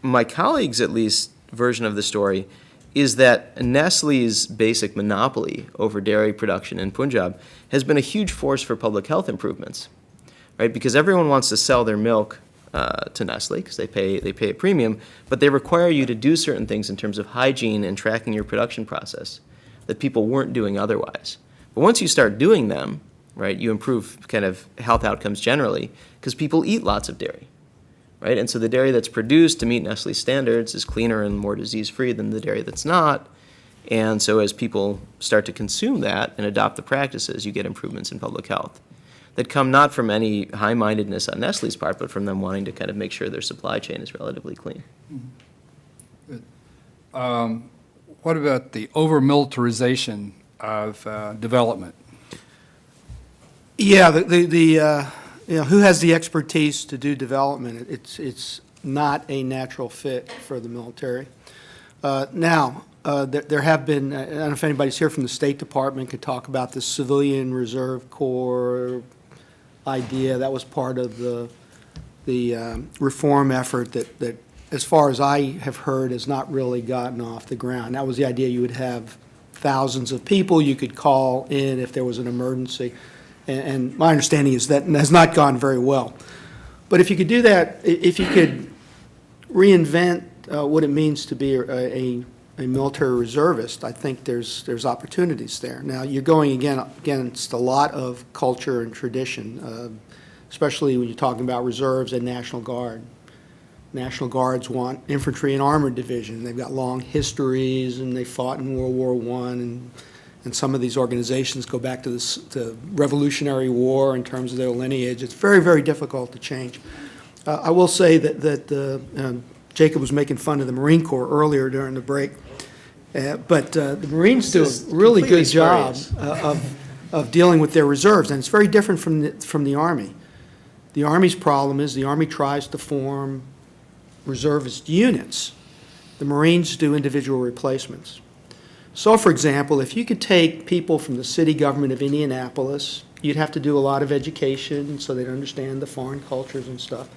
my colleagues, at least, version of the story is that Nestle's basic monopoly over dairy production in Punjab has been a huge force for public health improvements, right? Because everyone wants to sell their milk to Nestle because they pay a premium, but they require you to do certain things in terms of hygiene and tracking your production process that people weren't doing otherwise. But once you start doing them, right, you improve kind of health outcomes generally because people eat lots of dairy, right? And so the dairy that's produced to meet Nestle standards is cleaner and more disease-free than the dairy that's not. And so as people start to consume that and adopt the practices, you get improvements in public health that come not from any high-mindedness on Nestle's part, but from them wanting to kind of make sure their supply chain is relatively clean. What about the over-militarization of development? Yeah, who has the expertise to do development? It's not a natural fit for the military. There have been, I don't know if anybody's here from the State Department could talk about the Civilian Reserve Corps idea. That was part of the reform effort that, as far as I have heard, has not really gotten off the ground. That was the idea. You would have thousands of people you could call in if there was an emergency. And my understanding is that has not gone very well. But if you could do that, if you could reinvent what it means to be a military reservist, I think there's opportunities there. Now, you're going against a lot of culture and tradition, especially when you're talking about reserves and National Guard. National Guards want infantry and armored division. They've got long histories, and they fought in World War I, and some of these organizations go back to the Revolutionary War in terms of their lineage. It's very, very difficult to change. I will say that Jacob was making fun of the Marine Corps earlier during the break, but the Marines do a really good job of dealing with their reserves, and it's very different from the Army. The Army's problem is the Army tries to form reservist units. The Marines do individual replacements. So, for example, if you could take people from the city government of Indianapolis, you'd have to do a lot of education so they'd understand the foreign cultures and stuff.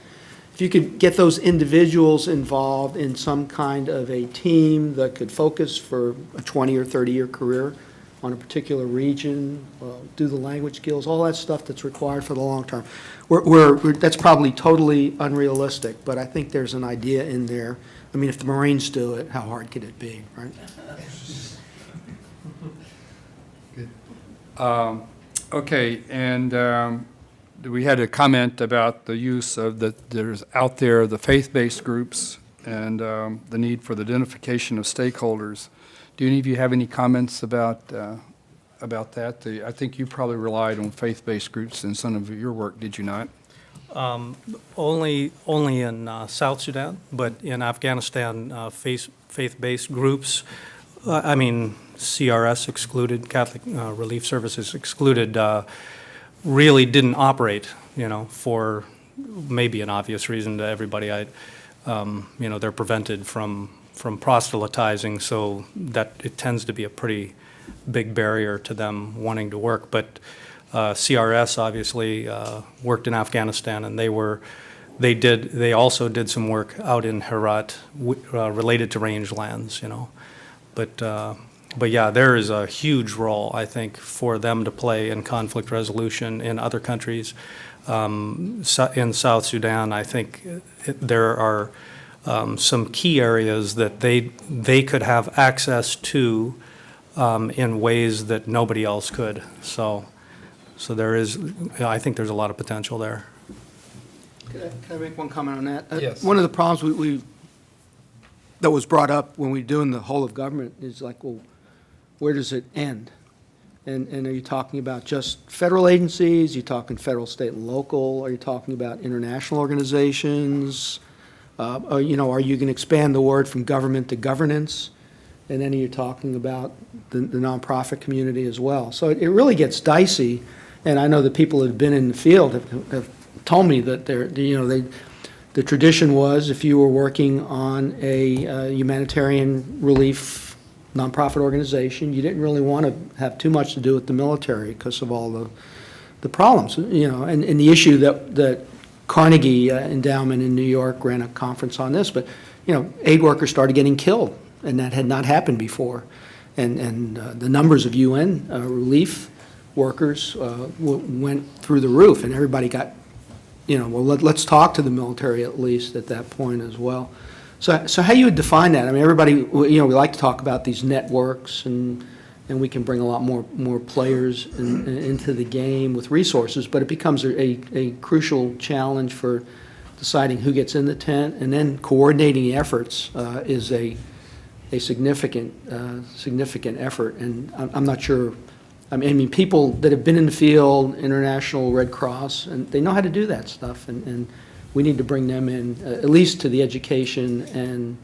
If you could get those individuals involved in some kind of a team that could focus for a 20 or 30-year career on a particular region, do the language skills, all that stuff that's required for the long term. That's probably totally unrealistic, but I think there's an idea in there. I mean, if the Marines do it, how hard could it be, right? Okay, and we had a comment about the use of there's out there the faith-based groups and the need for the identification of stakeholders. Do any of you have any comments about that? I think you probably relied on faith-based groups in some of your work, did you not? Only in South Sudan, but in Afghanistan, faith-based groups, I mean, CRS excluded, Catholic Relief Services excluded, really didn't operate, for maybe an obvious reason to everybody. They're prevented from proselytizing, so that it tends to be a pretty big barrier to them wanting to work. But CRS obviously worked in Afghanistan, and they also did some work out in Herat related to rangelands, you know. But yeah, there is a huge role, I think, for them to play in conflict resolution in other countries. In South Sudan, I think there are some key areas that they could have access to in ways that nobody else could. So there is, I think there's a lot of potential there. Can I make one comment on that? Yes. One of the problems that was brought up when we were doing the whole of government is like, well, where does it end? And are you talking about just federal agencies? Are you talking federal, state, and local? Are you talking about international organizations? Are you going to expand the word from government to governance? And then you're talking about the nonprofit community as well. So it really gets dicey. And I know the people that have been in the field have told me that the tradition was, if you were working on a humanitarian relief nonprofit organization, you didn't really want to have too much to do with the military because of all the problems, and the issue that Carnegie Endowment in New York ran a conference on this, but, aid workers started getting killed, and that had not happened before. And the numbers of UN relief workers went through the roof, and everybody got, well, let's talk to the military at least at that point as well. So how you would define that? I mean, everybody, we like to talk about these networks, and we can bring a lot more players into the game with resources, but it becomes a crucial challenge for deciding who gets in the tent, and then coordinating efforts is a significant effort. And I'm not sure. I mean, people that have been in the field, International Red Cross, and they know how to do that stuff, and we need to bring them in, at least to the education and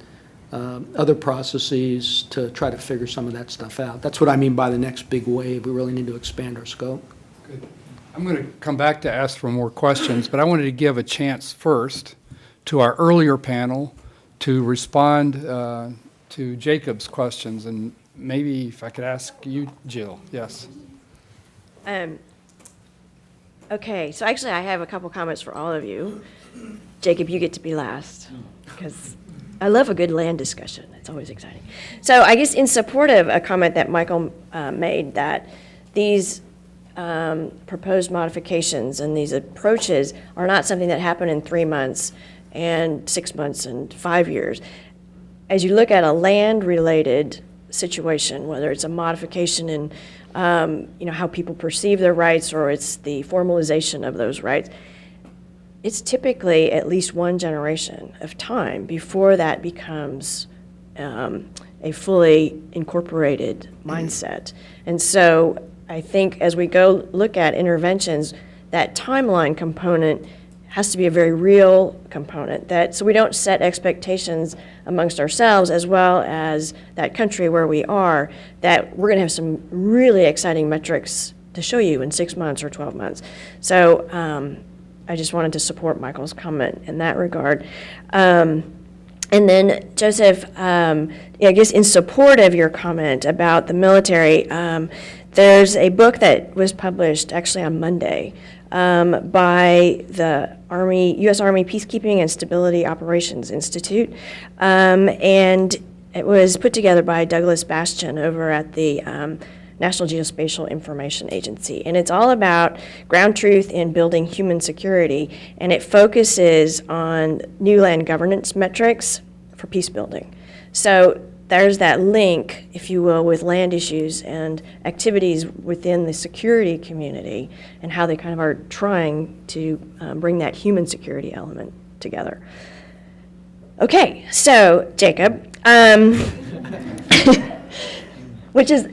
other processes to try to figure some of that stuff out. That's what I mean by the next big wave. We really need to expand our scope. Good. I'm going to come back to ask for more questions, but I wanted to give a chance first to our earlier panel to respond to Jacob's questions. And maybe if I could ask you, Jill. Yes. Okay, so actually I have a couple comments for all of you. Jacob, you get to be last, because I love a good land discussion. It's always exciting. So I guess in support of a comment that Michael made, that these proposed modifications and these approaches are not something that happen in 3 months and 6 months and 5 years. As you look at a land-related situation, whether it's a modification in how people perceive their rights, or it's the formalization of those rights, it's typically at least one generation of time before that becomes a fully incorporated mindset. And so I think as we go look at interventions, that timeline component has to be a very real component, so we don't set expectations amongst ourselves as well as that country where we are, that we're going to have some really exciting metrics to show you in 6 months or 12 months. So I just wanted to support Michael's comment in that regard. And then, Joseph, I guess in support of your comment about the military, there's a book that was published actually on Monday by the U.S. Army Peacekeeping and Stability Operations Institute, and it was put together by Douglas Bastian over at the National Geospatial Information Agency. And it's all about ground truth in building human security, and it focuses on new land governance metrics for peace building. So there's that link, if you will, with land issues and activities within the security community and how they kind of are trying to bring that human security element together. Okay, so Jacob, which is,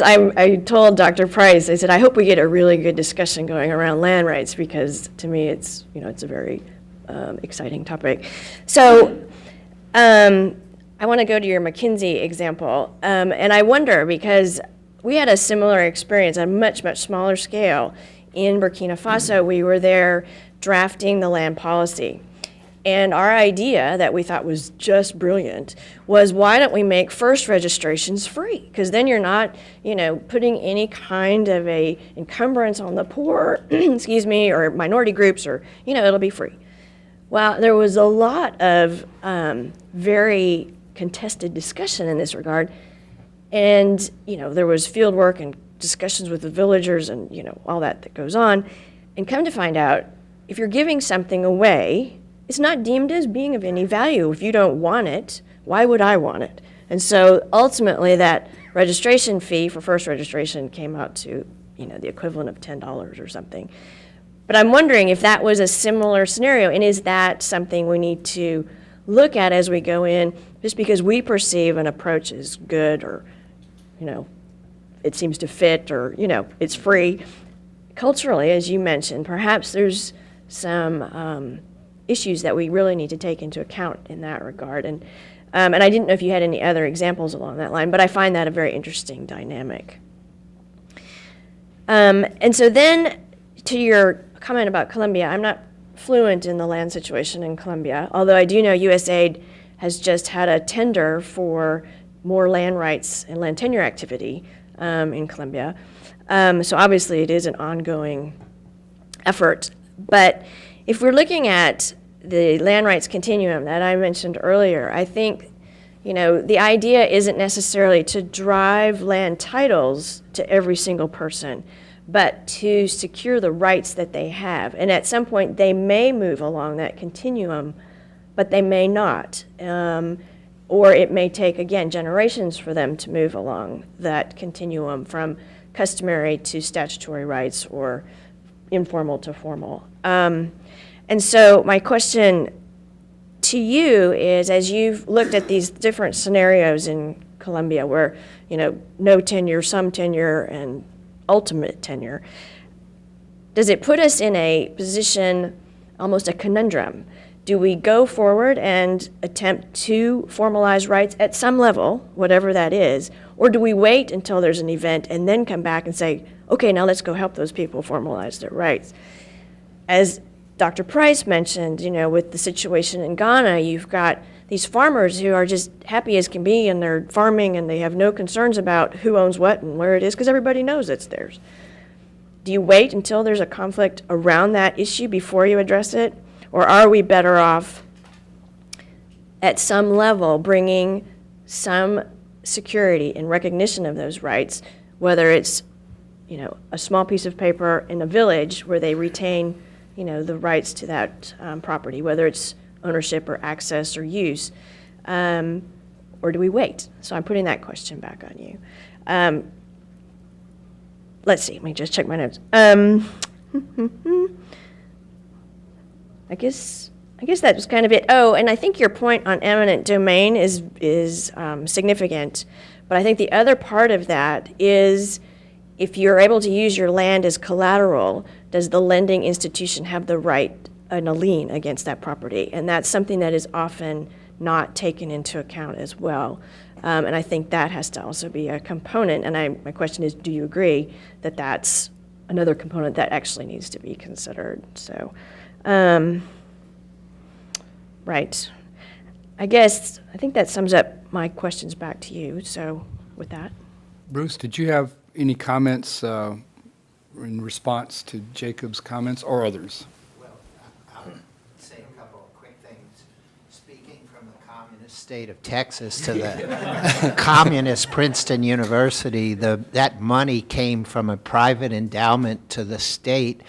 I told Dr. Price, I said, I hope we get a really good discussion going around land rights, because to me it's, it's a very exciting topic. So I want to go to your McKinsey example, and I wonder, because we had a similar experience on a much, much smaller scale in Burkina Faso. We were there drafting the land policy. And our idea that we thought was just brilliant was, why don't we make first registrations free? Because then you're not, putting any kind of a encumbrance on the poor, excuse me, or minority groups, or, it'll be free. Well, there was a lot of very contested discussion in this regard. And, there was field work and discussions with the villagers and, all that goes on. And come to find out, if you're giving something away, it's not deemed as being of any value. If you don't want it, why would I want it? And so ultimately that registration fee for first registration came out to, the equivalent of $10 or something. But I'm wondering if that was a similar scenario, and is that something we need to look at as we go in, just because we perceive an approach as good, or, it seems to fit, or, it's free. Culturally, as you mentioned, perhaps there's some issues that we really need to take into account in that regard. And I didn't know if you had any other examples along that line, but I find that a very interesting dynamic. And so then, to your comment about Colombia, I'm not fluent in the land situation in Colombia, although I do know USAID has just had a tender for more land rights and land tenure activity in Colombia. So obviously it is an ongoing effort. But if we're looking at the land rights continuum that I mentioned earlier, I think, the idea isn't necessarily to drive land titles to every single person, but to secure the rights that they have. And at some point, they may move along that continuum, but they may not. Or it may take, again, generations for them to move along that continuum from customary to statutory rights, or informal to formal. And so my question to you is, as you've looked at these different scenarios in Colombia where, no tenure, some tenure, and ultimate tenure, does it put us in a position, almost a conundrum? Do we go forward and attempt to formalize rights at some level, whatever that is, or do we wait until there's an event and then come back and say, okay, now let's go help those people formalize their rights? As Dr. Price mentioned, with the situation in Ghana, you've got these farmers who are just happy as can be, and they're farming, and they have no concerns about who owns what and where it is, because everybody knows it's theirs. Do you wait until there's a conflict around that issue before you address it? Or are we better off at some level bringing some security and recognition of those rights, whether it's, a small piece of paper in a village where they retain, the rights to that property, whether it's ownership or access or use, or do we wait? So I'm putting that question back on you. Let's see, let me just check my notes. I guess that was kind of it. Oh, and I think your point on eminent domain is significant, but I think the other part of that is, if you're able to use your land as collateral, does the lending institution have the right and a lien against that property? And that's something that is often not taken into account as well. And I think that has to also be a component. And my question is, do you agree that that's another component that actually needs to be considered? So, right. I think that sums up my questions back to you. So with that. Bruce, did you have any comments in response to Jacob's comments, or others? Well, I'll say a couple of quick things. Speaking from the communist state of Texas to the communist Princeton University, that money came from a private endowment to the state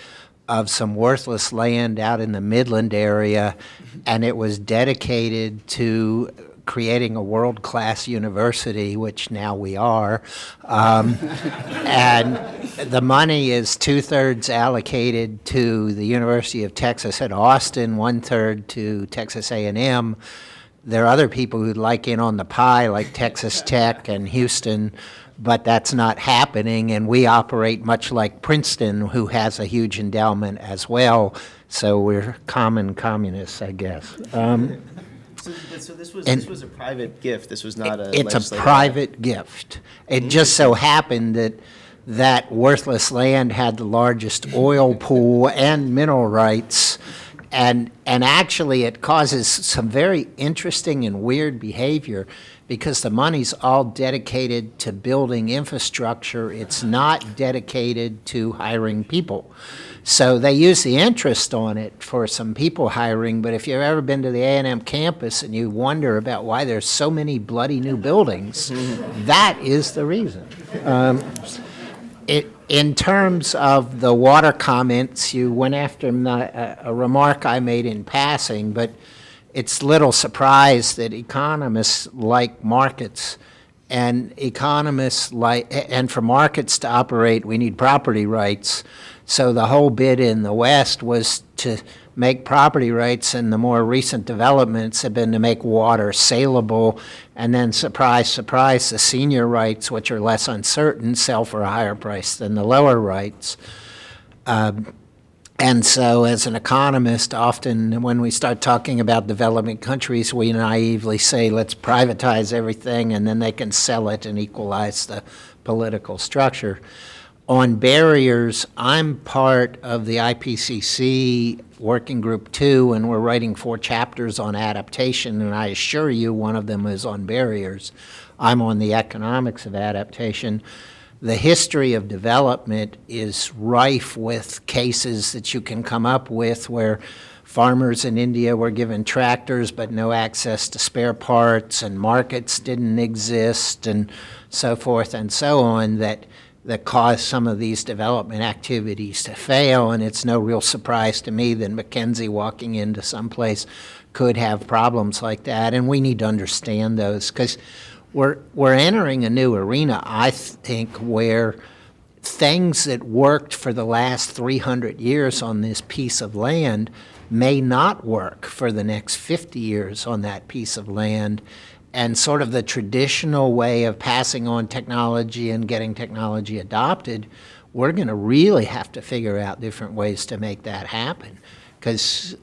of some worthless land out in the Midland area, and it was dedicated to creating a world-class university, which now we are. And the money is 2/3 allocated to the University of Texas at Austin, 1/3 to Texas A&M. There are other people who'd like in on the pie, like Texas Tech and Houston, but that's not happening, and we operate much like Princeton, who has a huge endowment as well, so we're common communists, I guess. So this was a private gift, this was not a It's a legislative private gift. It just so happened that worthless land had the largest oil pool and mineral rights, And actually, it causes some very interesting and weird behavior because the money's all dedicated to building infrastructure. It's not dedicated to hiring people. So they use the interest on it for some people hiring, but if you've ever been to the A&M campus and you wonder about why there's so many bloody new buildings, that is the reason. In terms of the water comments, you went after a remark I made in passing, but it's little surprise that economists like markets, and for markets to operate, we need property rights. So the whole bid in the West was to make property rights, and the more recent developments have been to make water saleable, and then surprise, surprise, the senior rights, which are less uncertain, sell for a higher price than the lower rights. And so as an economist, often when we start talking about developing countries, we naively say, let's privatize everything, and then they can sell it and equalize the political structure. On barriers, I'm part of the IPCC Working Group 2, and we're writing 4 chapters on adaptation, and I assure you one of them is on barriers. I'm on the economics of adaptation. The history of development is rife with cases that you can come up with where farmers in India were given tractors but no access to spare parts, and markets didn't exist, and so forth and so on, that caused some of these development activities to fail. And it's no real surprise to me that Mackenzie walking into some place could have problems like that, and we need to understand those, because we're entering a new arena, I think, where things that worked for the last 300 years on this piece of land may not work for the next 50 years on that piece of land. And sort of the traditional way of passing on technology and getting technology adopted, we're going to really have to figure out different ways to make that happen. Because,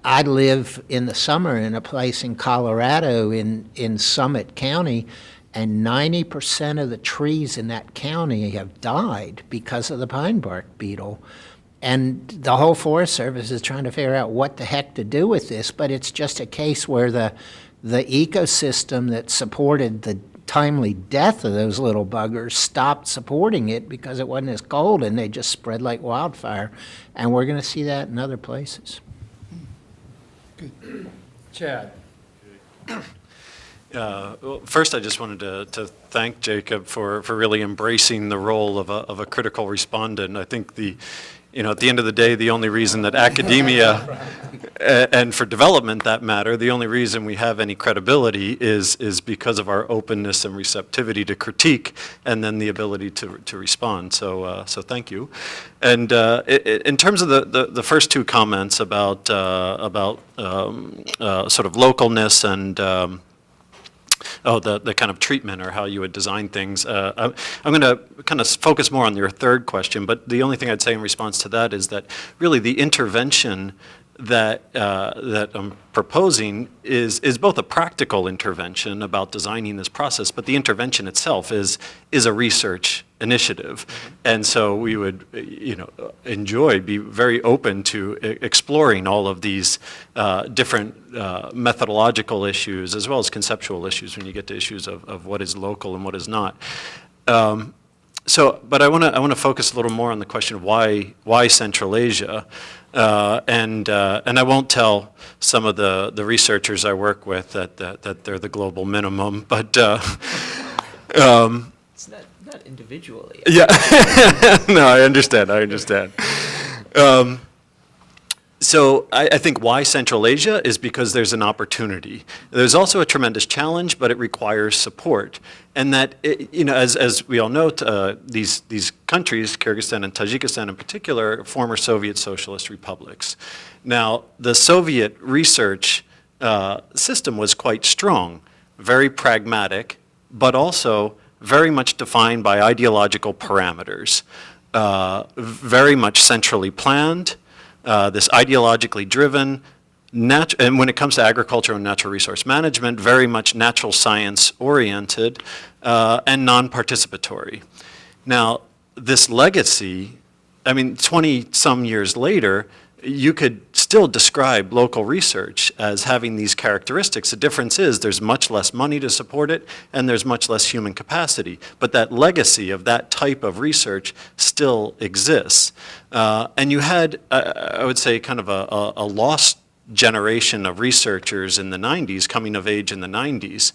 I live in the summer in a place in Colorado in Summit County, and 90% of the trees in that county have died because of the pine bark beetle. And the whole Forest Service is trying to figure out what the heck to do with this, but it's just a case where the ecosystem that supported the timely death of those little buggers stopped supporting it because it wasn't as cold, and they just spread like wildfire. And we're going to see that in other places. Good. Chad. Well, first, I just wanted to thank Jacob for really embracing the role of a critical respondent. I think at the end of the day, the only reason that academia and for development that matter, the only reason we have any credibility is because of our openness and receptivity to critique, and then the ability to respond. So thank you. And in terms of the first 2 comments about sort of localness and the kind of treatment or how you would design things. I'm going to kind of focus more on your third question, but the only thing I'd say in response to that is that really the intervention that I'm proposing is both a practical intervention about designing this process, but the intervention itself is a research initiative. And so we would, be very open to exploring all of these different methodological issues as well as conceptual issues when you get to issues of what is local and what is not. But I want to focus a little more on the question of why Central Asia, and I won't tell some of the researchers I work with that they're the global minimum, but it's not individually. Yeah, no, I understand. So I think why Central Asia is because there's an opportunity. There's also a tremendous challenge, but it requires support. And that, as we all know, these countries, Kyrgyzstan and Tajikistan in particular, are former Soviet socialist republics. Now, the Soviet research system was quite strong, very pragmatic, but also very much defined by ideological parameters, very much centrally planned, this ideologically driven, and when it comes to agriculture and natural resource management, very much natural science oriented and non-participatory. Now, this legacy, 20 some years later, you could still describe local research as having these characteristics. The difference is there's much less money to support it, and there's much less human capacity. But that legacy of that type of research still exists. And you had, I would say, kind of a lost generation of researchers in the 90s, coming of age in the 90s,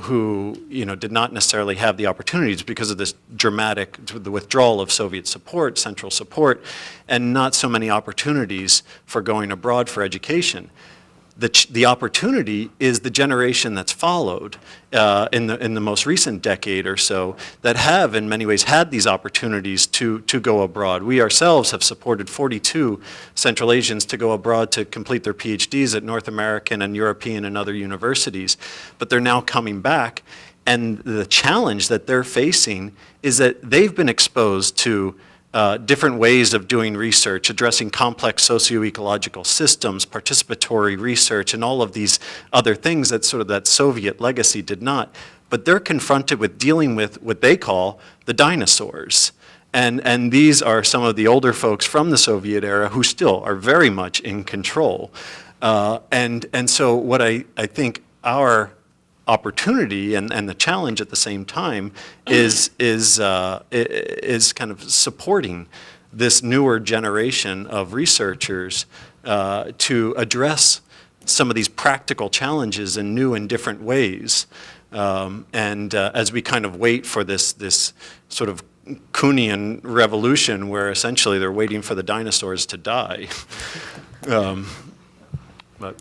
who did not necessarily have the opportunities because of this dramatic, the withdrawal of Soviet support, central support, and not so many opportunities for going abroad for education. The opportunity is the generation that's followed in the most recent decade or so that have in many ways had these opportunities to go abroad. We ourselves have supported 42 Central Asians to go abroad to complete their PhDs at North American and European and other universities, but they're now coming back, and the challenge that they're facing is that they've been exposed to different ways of doing research, addressing complex socio-ecological systems, participatory research, and all of these other things that sort of that Soviet legacy did not. But they're confronted with dealing with what they call the dinosaurs. And these are some of the older folks from the Soviet era who still are very much in control. And so what I think our opportunity and the challenge at the same time is kind of supporting this newer generation of researchers to address some of these practical challenges in new and different ways. As we kind of wait for this sort of Kuhnian revolution where essentially they're waiting for the dinosaurs to die. But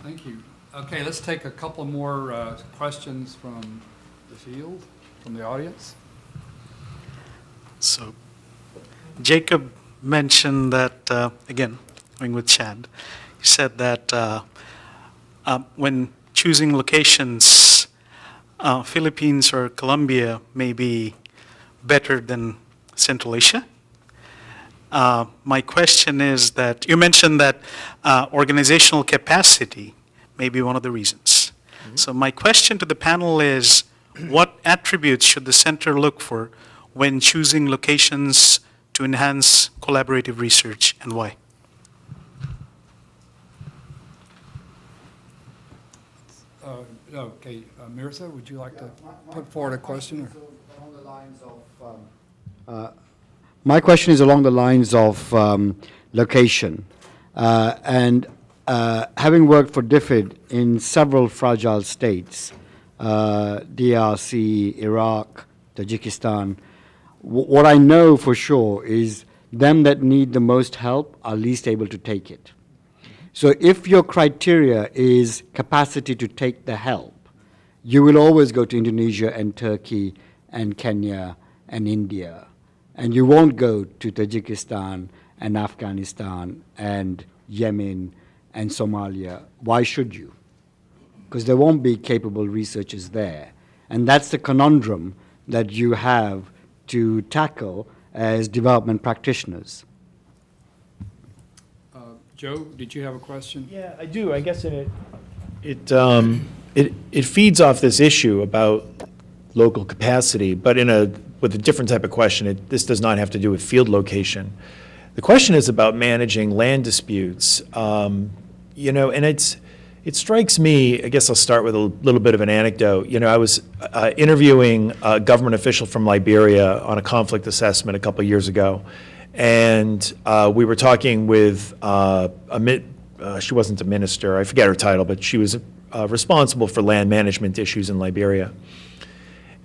Thank you. Okay, let's take a couple more questions from the field, from the audience. So Jacob mentioned that, again, going with Chad, he said that when choosing locations, Philippines or Colombia may be better than Central Asia. My question is that you mentioned that organizational capacity may be one of the reasons. Mm-hmm. So my question to the panel is, what attributes should the center look for when choosing locations to enhance collaborative research, and why? Okay, Mirza, would you like to put forward a question? My question is along the lines of location. Having worked for DFID in several fragile states, DRC, Iraq, Tajikistan, what I know for sure is them that need the most help are least able to take it. So if your criteria is capacity to take the help, you will always go to Indonesia and Turkey and Kenya and India. And you won't go to Tajikistan and Afghanistan and Yemen and Somalia. Why should you? Because there won't be capable researchers there. And that's the conundrum that you have to tackle as development practitioners. Joe, did you have a question? Yeah, I do. I guess it feeds off this issue about local capacity, but with a different type of question. This does not have to do with field location. The question is about managing land disputes. And it strikes me, I guess I'll start with a little bit of an anecdote. I was interviewing a government official from Liberia on a conflict assessment a couple years ago. And we were talking with she wasn't a minister, I forget her title, but she was responsible for land management issues in Liberia.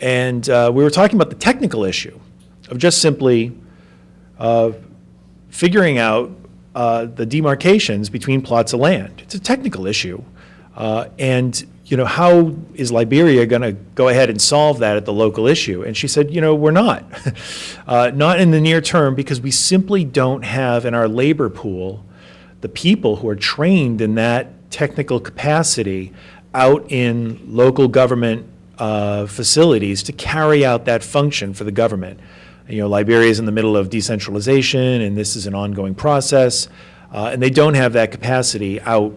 And we were talking about the technical issue of just simply figuring out the demarcations between plots of land. It's a technical issue. And how is Liberia going to go ahead and solve that at the local issue? And she said, we're not. Not in the near term, because we simply don't have in our labor pool the people who are trained in that technical capacity out in local government facilities to carry out that function for the government. Liberia is in the middle of decentralization, and this is an ongoing process, and they don't have that capacity out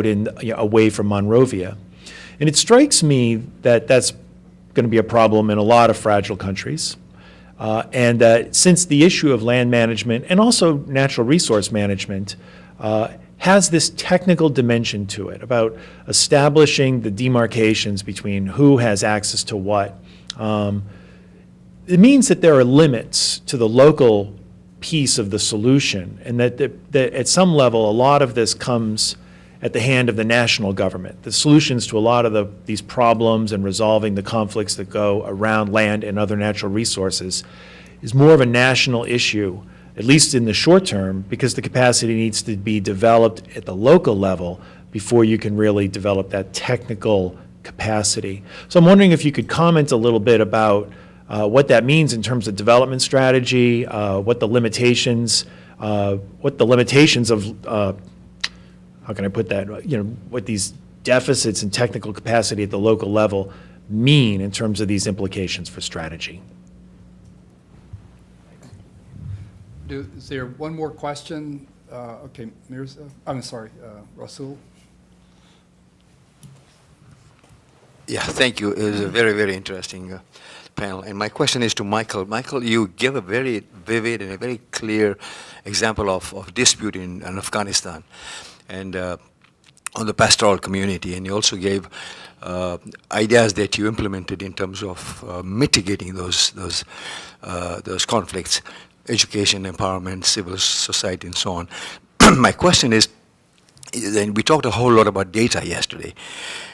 in away from Monrovia. And it strikes me that that's going to be a problem in a lot of fragile countries. Since the issue of land management and also natural resource management has this technical dimension to it about establishing the demarcations between who has access to what, it means that there are limits to the local piece of the solution, and that at some level, a lot of this comes at the hand of the national government. The solutions to a lot of these problems and resolving the conflicts that go around land and other natural resources is more of a national issue, at least in the short term, because the capacity needs to be developed at the local level before you can really develop that technical capacity. So I'm wondering if you could comment a little bit about what that means in terms of development strategy, what the limitations of how can I put that, what these deficits in technical capacity at the local level mean in terms of these implications for strategy. Is there one more question? Okay, Mirza, I'm sorry, Rasul. Yeah, thank you. It was a very, very interesting panel. And my question is to Michael. Michael, you give a very vivid and a very clear example of dispute in Afghanistan and on the pastoral community. And you also gave ideas that you implemented in terms of mitigating those conflicts, education, empowerment, civil society, and so on. My question is, then we talked a whole lot about data yesterday.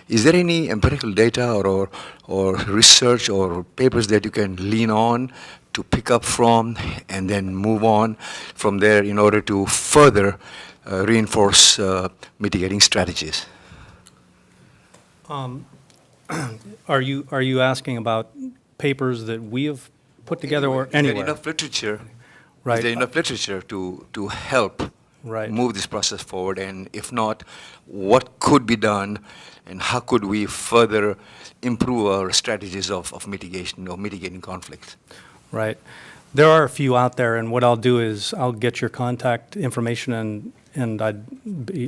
Is there any empirical data or research or papers that you can lean on to pick up from and then move on from there in order to further reinforce mitigating strategies? Are you asking about papers that we have put together or Is there anywhere? enough literature? Right. Is there enough literature to help Right. move this process forward? And if not, what could be done, and how could we further improve our strategies of mitigation or mitigating conflict? Right. There are a few out there, and what I'll do is I'll get your contact information and I'd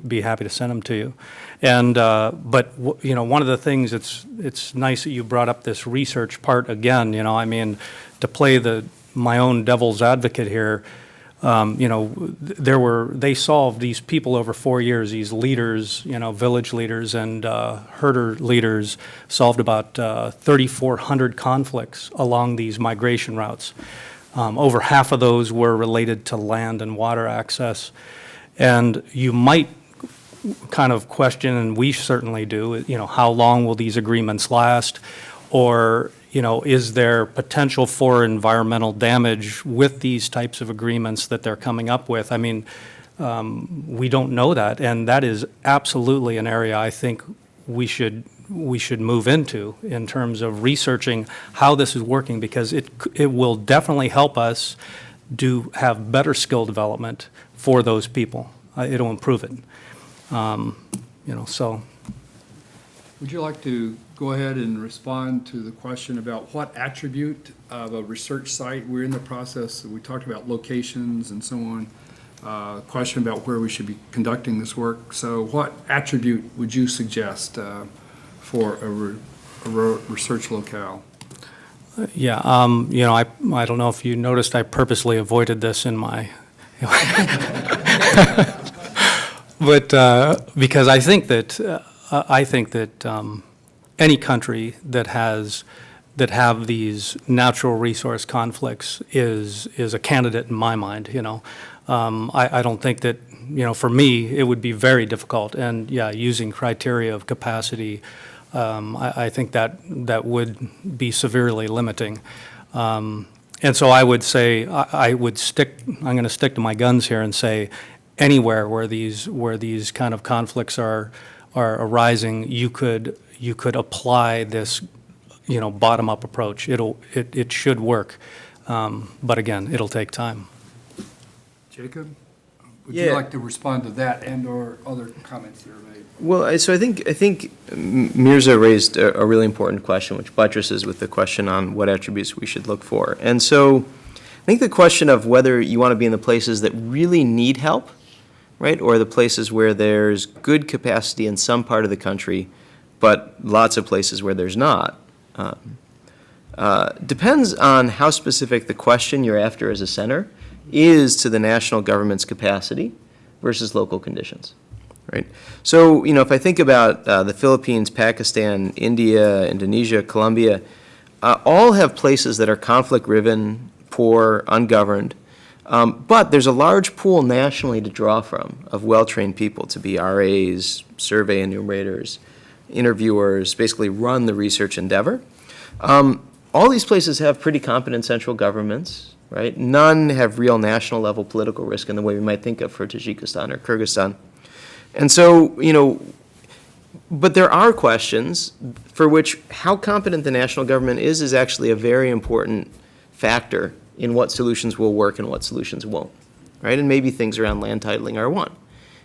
be happy to send them to you. And but one of the things it's nice that you brought up this research part again. I mean, to play my own devil's advocate here. They solved these people over 4 years, these leaders, village leaders and herder leaders solved about 3,400 conflicts along these migration routes. Over half of those were related to land and water access. And you might kind of question, and we certainly do, how long will these agreements last? Or is there potential for environmental damage with these types of agreements that they're coming up with? I mean, we don't know that, and that is absolutely an area I think we should move into in terms of researching how this is working, because it will definitely help us have better skill development for those people. It'll improve it. So. Would you like to go ahead and respond to the question about what attribute of a research site? We're in the process, we talked about locations and so on, question about where we should be conducting this work. So what attribute would you suggest for a research locale? Yeah, I don't know if you noticed, I purposely avoided this in my, but because I think that any country that have these natural resource conflicts is a candidate in my mind. I don't think that for me it would be very difficult, and using criteria of capacity, I think that would be severely limiting. And so I would say I'm going to stick to my guns here and say anywhere where these kind of conflicts are arising, you could apply this, bottom-up approach. It should work, but again, it'll take time. Jacob, would you like to respond to that and/or other comments that are made? Well, so I think Mirza raised a really important question, which buttresses with the question on what attributes we should look for. And so I think the question of whether you want to be in the places that really need help, right, or the places where there's good capacity in some part of the country, but lots of places where there's not. depends on how specific the question you're after as a center is to the national government's capacity versus local conditions, right? So, if I think about the Philippines, Pakistan, India, Indonesia, Colombia, all have places that are conflict-riven, poor, ungoverned, but there's a large pool nationally to draw from of well-trained people to be RAs, survey enumerators, interviewers, basically run the research endeavor. All these places have pretty competent central governments, right? None have real national level political risk in the way we might think of for Tajikistan or Kyrgyzstan. And so, but there are questions for which how competent the national government is actually a very important factor in what solutions will work and what solutions won't, right? And maybe things around land titling are one.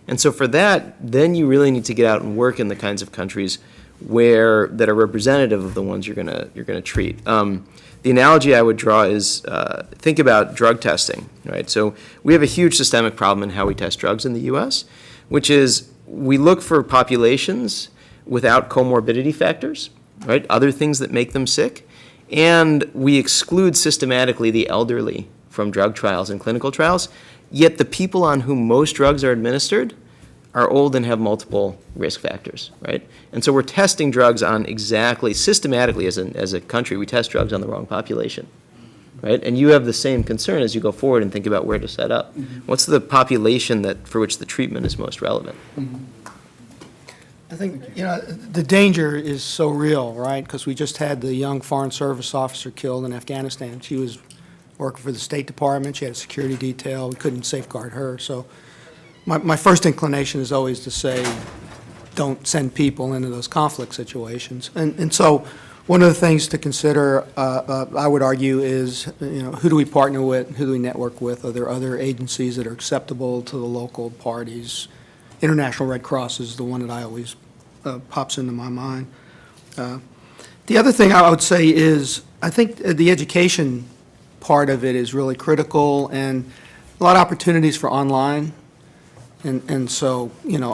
And so for that, then you really need to get out and work in the kinds of countries that are representative of the ones you're gonna treat. The analogy I would draw is think about drug testing, right? So we have a huge systemic problem in how we test drugs in the U.S., which is we look for populations without comorbidity factors, right? Other things that make them sick, and we exclude systematically the elderly from drug trials and clinical trials. Yet the people on whom most drugs are administered are old and have multiple risk factors, right? And so we're testing drugs on exactly, systematically as a country, we test drugs on the wrong population, right? And you have the same concern as you go forward and think about where to set up. What's the population for which the treatment is most relevant? I think, the danger is so real, right? Because we just had the young Foreign Service officer killed in Afghanistan. She was working for the State Department. She had a security detail. We couldn't safeguard her. So my first inclination is always to say, don't send people into those conflict situations. And so one of the things to consider, I would argue, is, who do we partner with? Who do we network with? Are there other agencies that are acceptable to the local parties? International Red Cross is the one that I always pops into my mind. The other thing I would say is I think the education part of it is really critical, and a lot of opportunities for online. And so,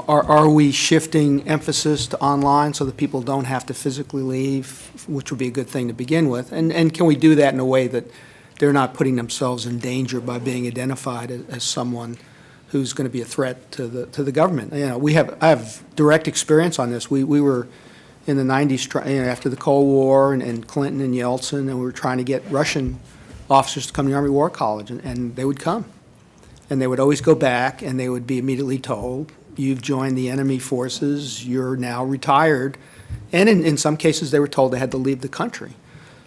are we shifting emphasis to online so that people don't have to physically leave, which would be a good thing to begin with? And can we do that in a way that they're not putting themselves in danger by being identified as someone who's going to be a threat to the government? I have direct experience on this. We were in the 90s, after the Cold War and Clinton and Yeltsin, and we were trying to get Russian officers to come to the Army War College, and they would come. And they would always go back, and they would be immediately told, you've joined the enemy forces, you're now retired. And in some cases, they were told they had to leave the country.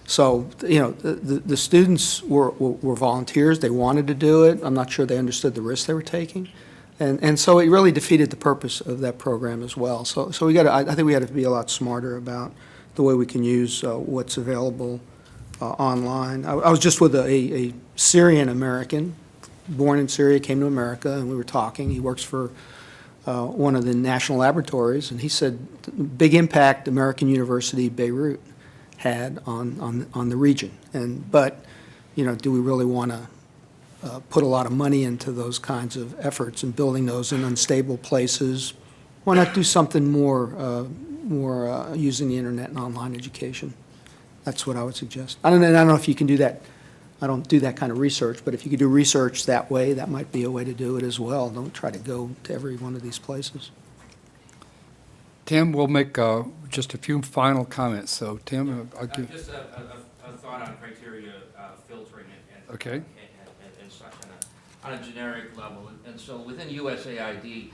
So, the students were volunteers. They wanted to do it. I'm not sure they understood the risks they were taking. And so it really defeated the purpose of that program as well. So I think we got to be a lot smarter about the way we can use what's available online. I was just with a Syrian American, born in Syria, came to America, and we were talking. He works for one of the national laboratories, and he said, big impact American University Beirut had on the region. But do we really want to put a lot of money into those kinds of efforts and building those in unstable places? Why not do something more using the internet and online education? That's what I would suggest. I don't know if you can do that. I don't do that kind of research, but if you could do research that way, that might be a way to do it as well. Don't try to go to every one of these places. Tim, we'll make just a few final comments. So, Tim, I'll give... Just a thought on criteria filtering and Okay. And such on a generic level. And so within USAID,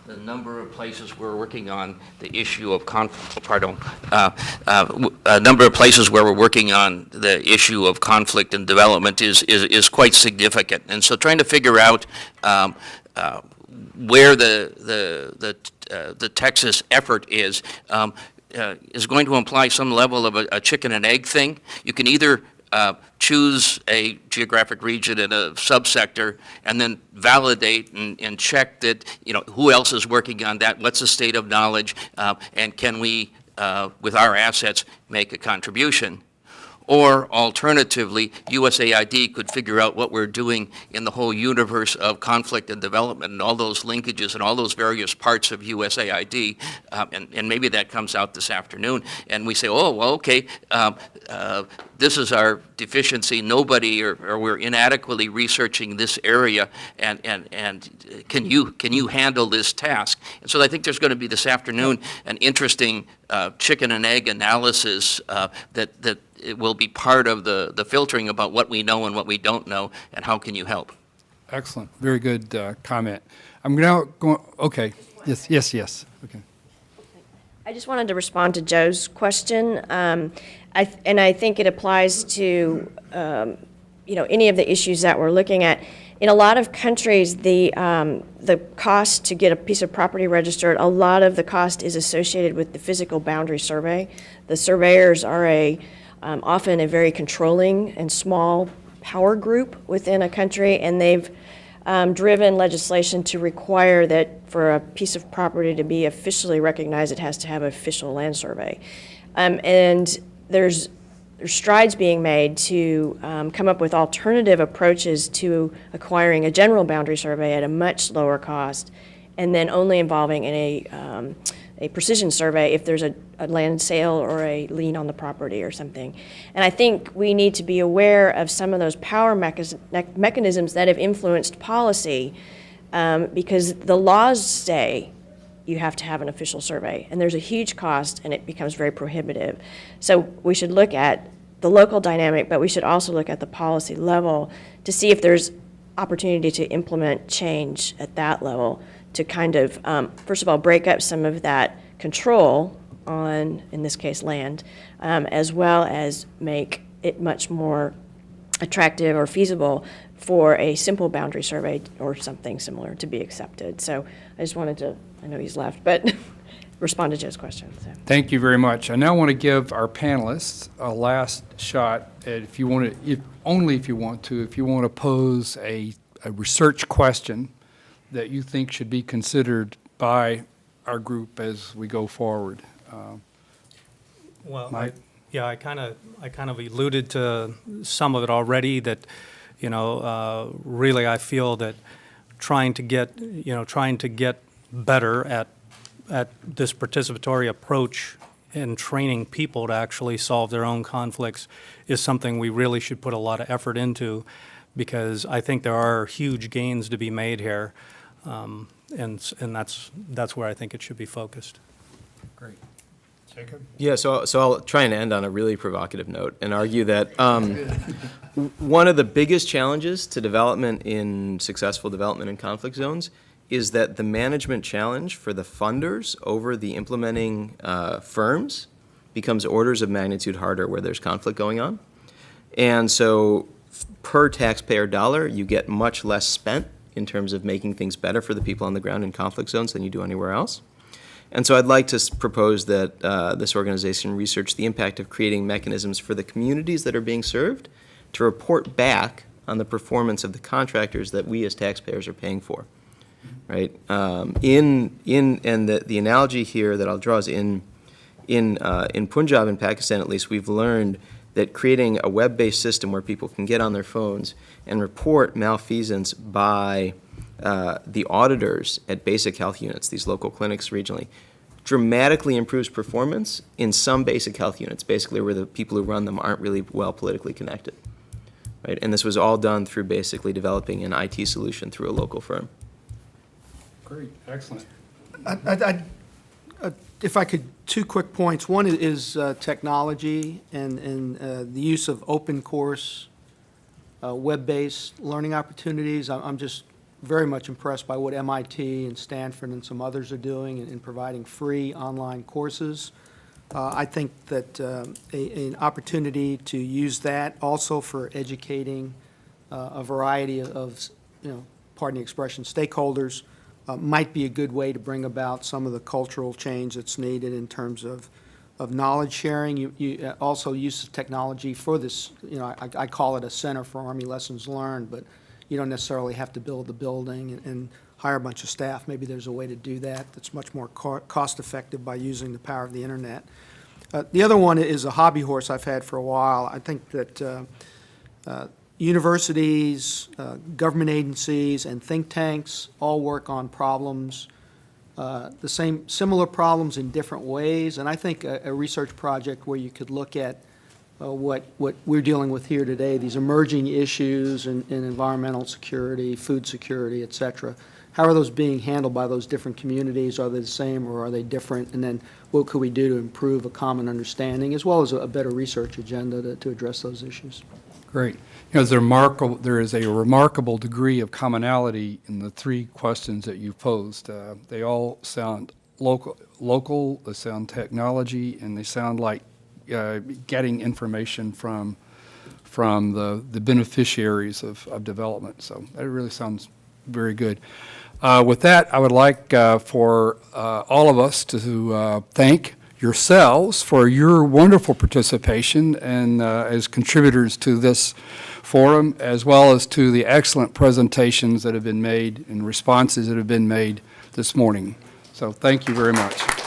the number of places we're working on the issue of a number of places where we're working on the issue of conflict and development is quite significant. And so trying to figure out where the Texas effort is going to imply some level of a chicken and egg thing. You can either choose a geographic region and a subsector and then validate and check that, who else is working on that, what's the state of knowledge, and can we, with our assets, make a contribution. Or alternatively, USAID could figure out what we're doing in the whole universe of conflict and development and all those linkages and all those various parts of USAID, and maybe that comes out this afternoon, and we say, oh, well, okay, this is our deficiency, nobody, or we're inadequately researching this area, and can you handle this task? And so I think there's going to be this afternoon an interesting chicken and egg analysis that it will be part of the filtering about what we know and what we don't know, and how can you help. Excellent. Very good comment. I'm now going, okay. Yes. Okay. I just wanted to respond to Joe's question, and I think it applies to any of the issues that we're looking at. In a lot of countries, the cost to get a piece of property registered, a lot of the cost is associated with the physical boundary survey. The surveyors are often a very controlling and small power group within a country, and they've driven legislation to require that for a piece of property to be officially recognized, it has to have an official land survey. And there's strides being made to come up with alternative approaches to acquiring a general boundary survey at a much lower cost, and then only involving a precision survey if there's a land sale or a lien on the property or something. And I think we need to be aware of some of those power mechanisms that have influenced policy, because the laws say you have to have an official survey, and there's a huge cost, and it becomes very prohibitive. So we should look at the local dynamic, but we should also look at the policy level to see if there's opportunity to implement change at that level to kind of, first of all, break up some of that control on, in this case, land, as well as make it much more attractive or feasible for a simple boundary survey or something similar to be accepted. So I just wanted to, I know he's left, but respond to Joe's question. So. Thank you very much. I now want to give our panelists a last shot at, if you want to, only if you want to pose a research question that you think should be considered by our group as we go forward. Well, Mike? I kind of alluded to some of it already, that, really I feel that trying to get better at this participatory approach and training people to actually solve their own conflicts is something we really should put a lot of effort into, because I think there are huge gains to be made here, and that's where I think it should be focused. Great. Jacob? Yeah, so I'll try and end on a really provocative note and argue that one of the biggest challenges to development in successful development in conflict zones is that the management challenge for the funders over the implementing firms becomes orders of magnitude harder where there's conflict going on. And so per taxpayer dollar, you get much less spent in terms of making things better for the people on the ground in conflict zones than you do anywhere else. And so I'd like to propose that this organization research the impact of creating mechanisms for the communities that are being served to report back on the performance of the contractors that we as taxpayers are paying for. Right? And the analogy here that I'll draw is in Punjab, in Pakistan at least, we've learned that creating a web-based system where people can get on their phones and report malfeasance by the auditors at basic health units, these local clinics regionally, dramatically improves performance in some basic health units, basically where the people who run them aren't really well politically connected. Right? And this was all done through basically developing an IT solution through a local firm. Great, excellent. If I could, 2 quick points. One is technology and the use of open course, web-based learning opportunities. I'm just very much impressed by what MIT and Stanford and some others are doing in providing free online courses. I think that an opportunity to use that also for educating a variety of, pardon the expression, stakeholders might be a good way to bring about some of the cultural change that's needed in terms of knowledge sharing. You also use of technology for this, I call it a Center for Army Lessons Learned, but you don't necessarily have to build the building and hire a bunch of staff. Maybe there's a way to do that that's much more cost-effective by using the power of the internet. The other one is a hobby horse I've had for a while. I think that universities, government agencies, and think tanks all work on problems, similar problems in different ways. And I think a research project where you could look at what we're dealing with here today, these emerging issues in environmental security, food security, et cetera. How are those being handled by those different communities? Are they the same or are they different? And then what could we do to improve a common understanding as well as a better research agenda to address those issues? Great. You know, there is a remarkable degree of commonality in the three questions that you posed. They all sound local, they sound technology, and they sound like getting information from the beneficiaries of development. So that really sounds very good. With that, I would like for all of us to thank yourselves for your wonderful participation and as contributors to this forum, as well as to the excellent presentations that have been made and responses that have been made this morning. So thank you very much.